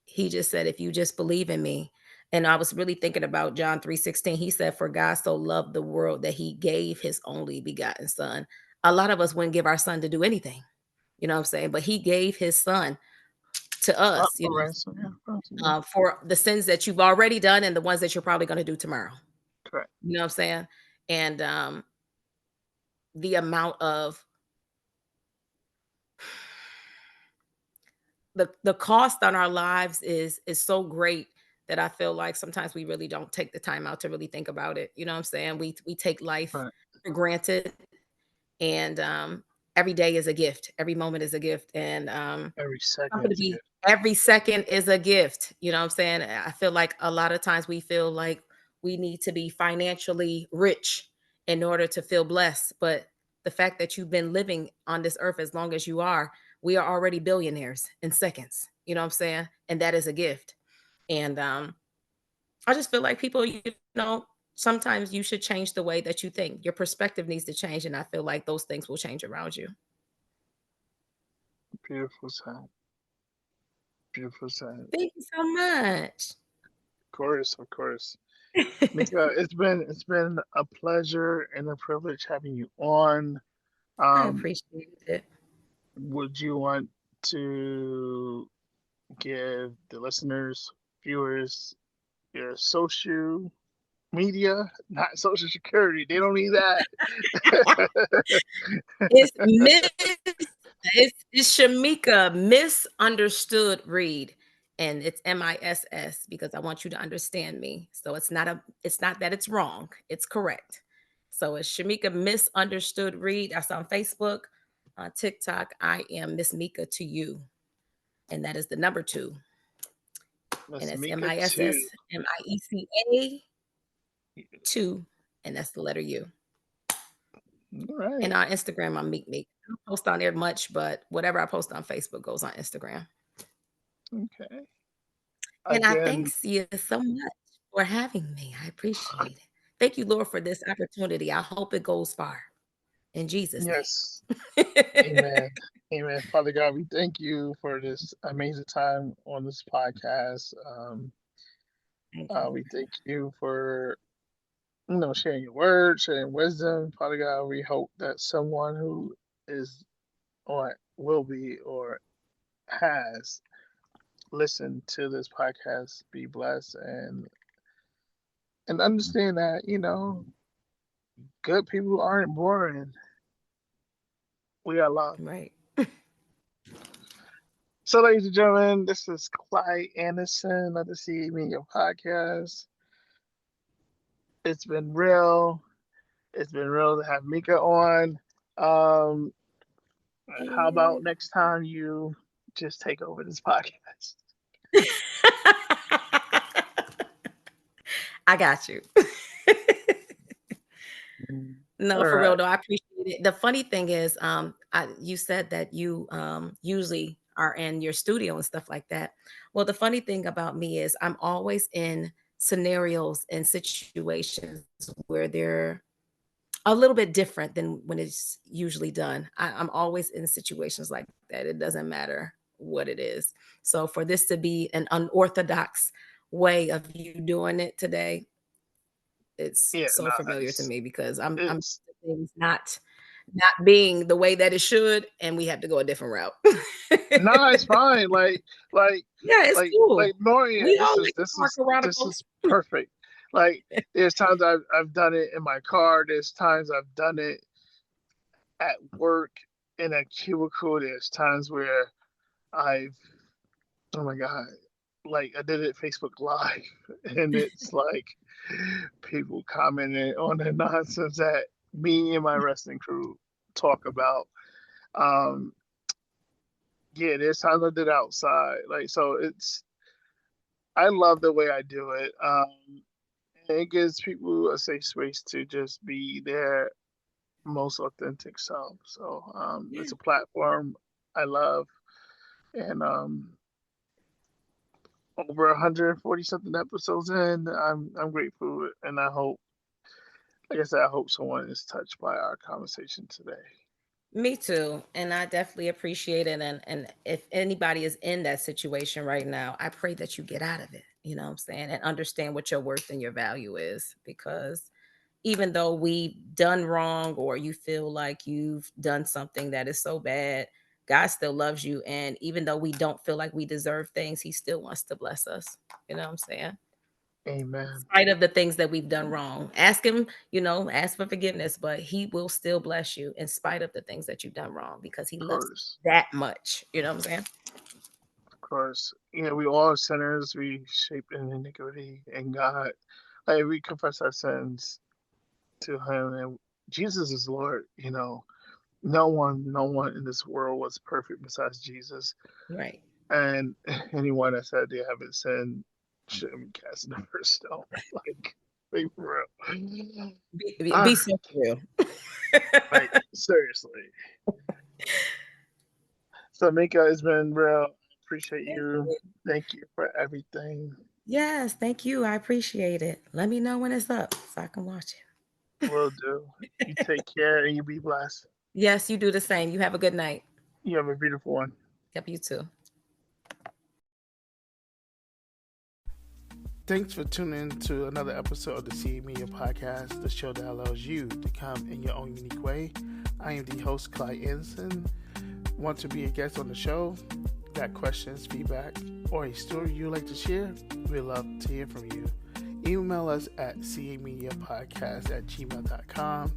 he just said, if you just believe in me. And I was really thinking about John 3:16. He said, for God so loved the world that he gave his only begotten son. A lot of us wouldn't give our son to do anything, you know what I'm saying? But he gave his son to us, for the sins that you've already done and the ones that you're probably going to do tomorrow. Correct. You know what I'm saying? And the amount of the cost on our lives is so great that I feel like sometimes we really don't take the time out to really think about it. You know what I'm saying? We take life for granted, and every day is a gift. Every moment is a gift, and every second is a gift. You know what I'm saying? I feel like a lot of times we feel like we need to be financially rich in order to feel blessed, but the fact that you've been living on this earth as long as you are, we are already billionaires in seconds. You know what I'm saying? And that is a gift. And I just feel like people, sometimes you should change the way that you think. Your perspective needs to change, and I feel like those things will change around you. Beautiful sound. Beautiful sound. Thank you so much. Of course. Mika, it's been a pleasure and a privilege having you on. I appreciate it. Would you want to give the listeners, viewers, your social media, not social security? They don't need that. It's Miss It's Shamieca Misunderstood Read, and it's MISS because I want you to understand me. So it's not that it's wrong, it's correct. So it's Shamieca Misunderstood Read. That's on Facebook. On TikTok, I am Miss Mika to you. And that is the number 2. And it's Shamieca MISS 2. MIECA 2. And that's the letter U. All right. And on Instagram, I'm Meek Meek. I don't post on there much, but whatever I post on Facebook goes on Instagram. Okay. And I Again, thanks you so much for having me. I appreciate it. Thank you, Lord, for this opportunity. I hope it goes far. In Jesus' yes. name. Amen. Amen. Father God, we thank you for this amazing time on this podcast. We thank you for sharing your word, sharing wisdom. Father God, we hope that someone who is or will be or has listened to this podcast be blessed and understand that, good people aren't boring. We are loved. Right. So, ladies and gentlemen, this is Clyde Anderson of the CA Media Podcast. It's been real. It's been real to have Mika on. How about next time you just take over this podcast? I got you. No, for real though, I appreciate it. The funny thing is, you said that you usually are in your studio and stuff like that. Well, the funny thing about me is I'm always in scenarios and situations where they're a little bit different than when it's usually done. I'm always in situations like that. It doesn't matter what it is. So for this to be an unorthodox way of you doing it today, it's so familiar to me because I'm things not being the way that it should, and we have to go a different route. No, it's fine. Like yeah, it's cool. Like Norian, this is perfect. Like there's times I've done it in my car. There's times I've done it at work in a cubicle. There's times where oh my God, like I did it Facebook Live, and it's like people commenting on the nonsense that me and my wrestling crew talk about. Yeah, there's times I did outside. Like, so I love the way I do it. And it gives people a safe space to just be their most authentic self. So it's a platform I love. And over 140 something episodes in, I'm grateful, and I hope, like I said, I hope someone is touched by our conversation today. Me too. And I definitely appreciate it. And if anybody is in that situation right now, I pray that you get out of it, you know what I'm saying, and understand what your worth and your value is. Because even though we've done wrong or you feel like you've done something that is so bad, God still loves you. And even though we don't feel like we deserve things, he still wants to bless us. You know what I'm saying? Amen. In spite of the things that we've done wrong, ask him, ask for forgiveness, but he will still bless you in spite of the things that you've done wrong because he loves you that much. You know what I'm saying? Of course. We all are sinners. We shape in iniquity, and God, like we confess our sins to him, and Jesus is Lord. No one in this world was perfect besides Jesus. Right. And anyone that said they haven't sinned shouldn't be cast in the first stone. Like, be for real. Be so real. Like, seriously. So, Mika, it's been real. Appreciate you. Thank you for everything. Yes, thank you. I appreciate it. Let me know when it's up so I can watch it. Will do. You take care and you be blessed. Yes, you do the same. You have a good night. You have a beautiful one. Yep, you too. Thanks for tuning in to another episode of the CA Media Podcast, the show that allows you to come in your own unique way. I am the host, Clyde Anderson. Want to be a guest on the show? Got questions, feedback, or a story you'd like to share? We'd love to hear from you. Email us at camediapodcast@gmail.com.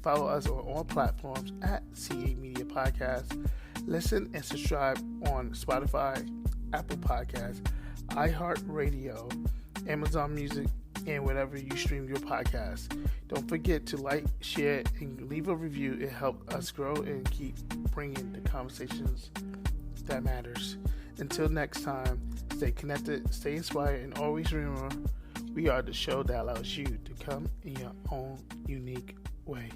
Follow us on all platforms at CA Media Podcast. Listen and subscribe on Spotify, Apple Podcasts, iHeartRadio, Amazon Music, and wherever you stream your podcast. Don't forget to like, share, and leave a review. It helps us grow and keep bringing the conversations that matters. Until next time, stay connected, stay inspired, and always remember, we are the show that allows you to come in your own unique way.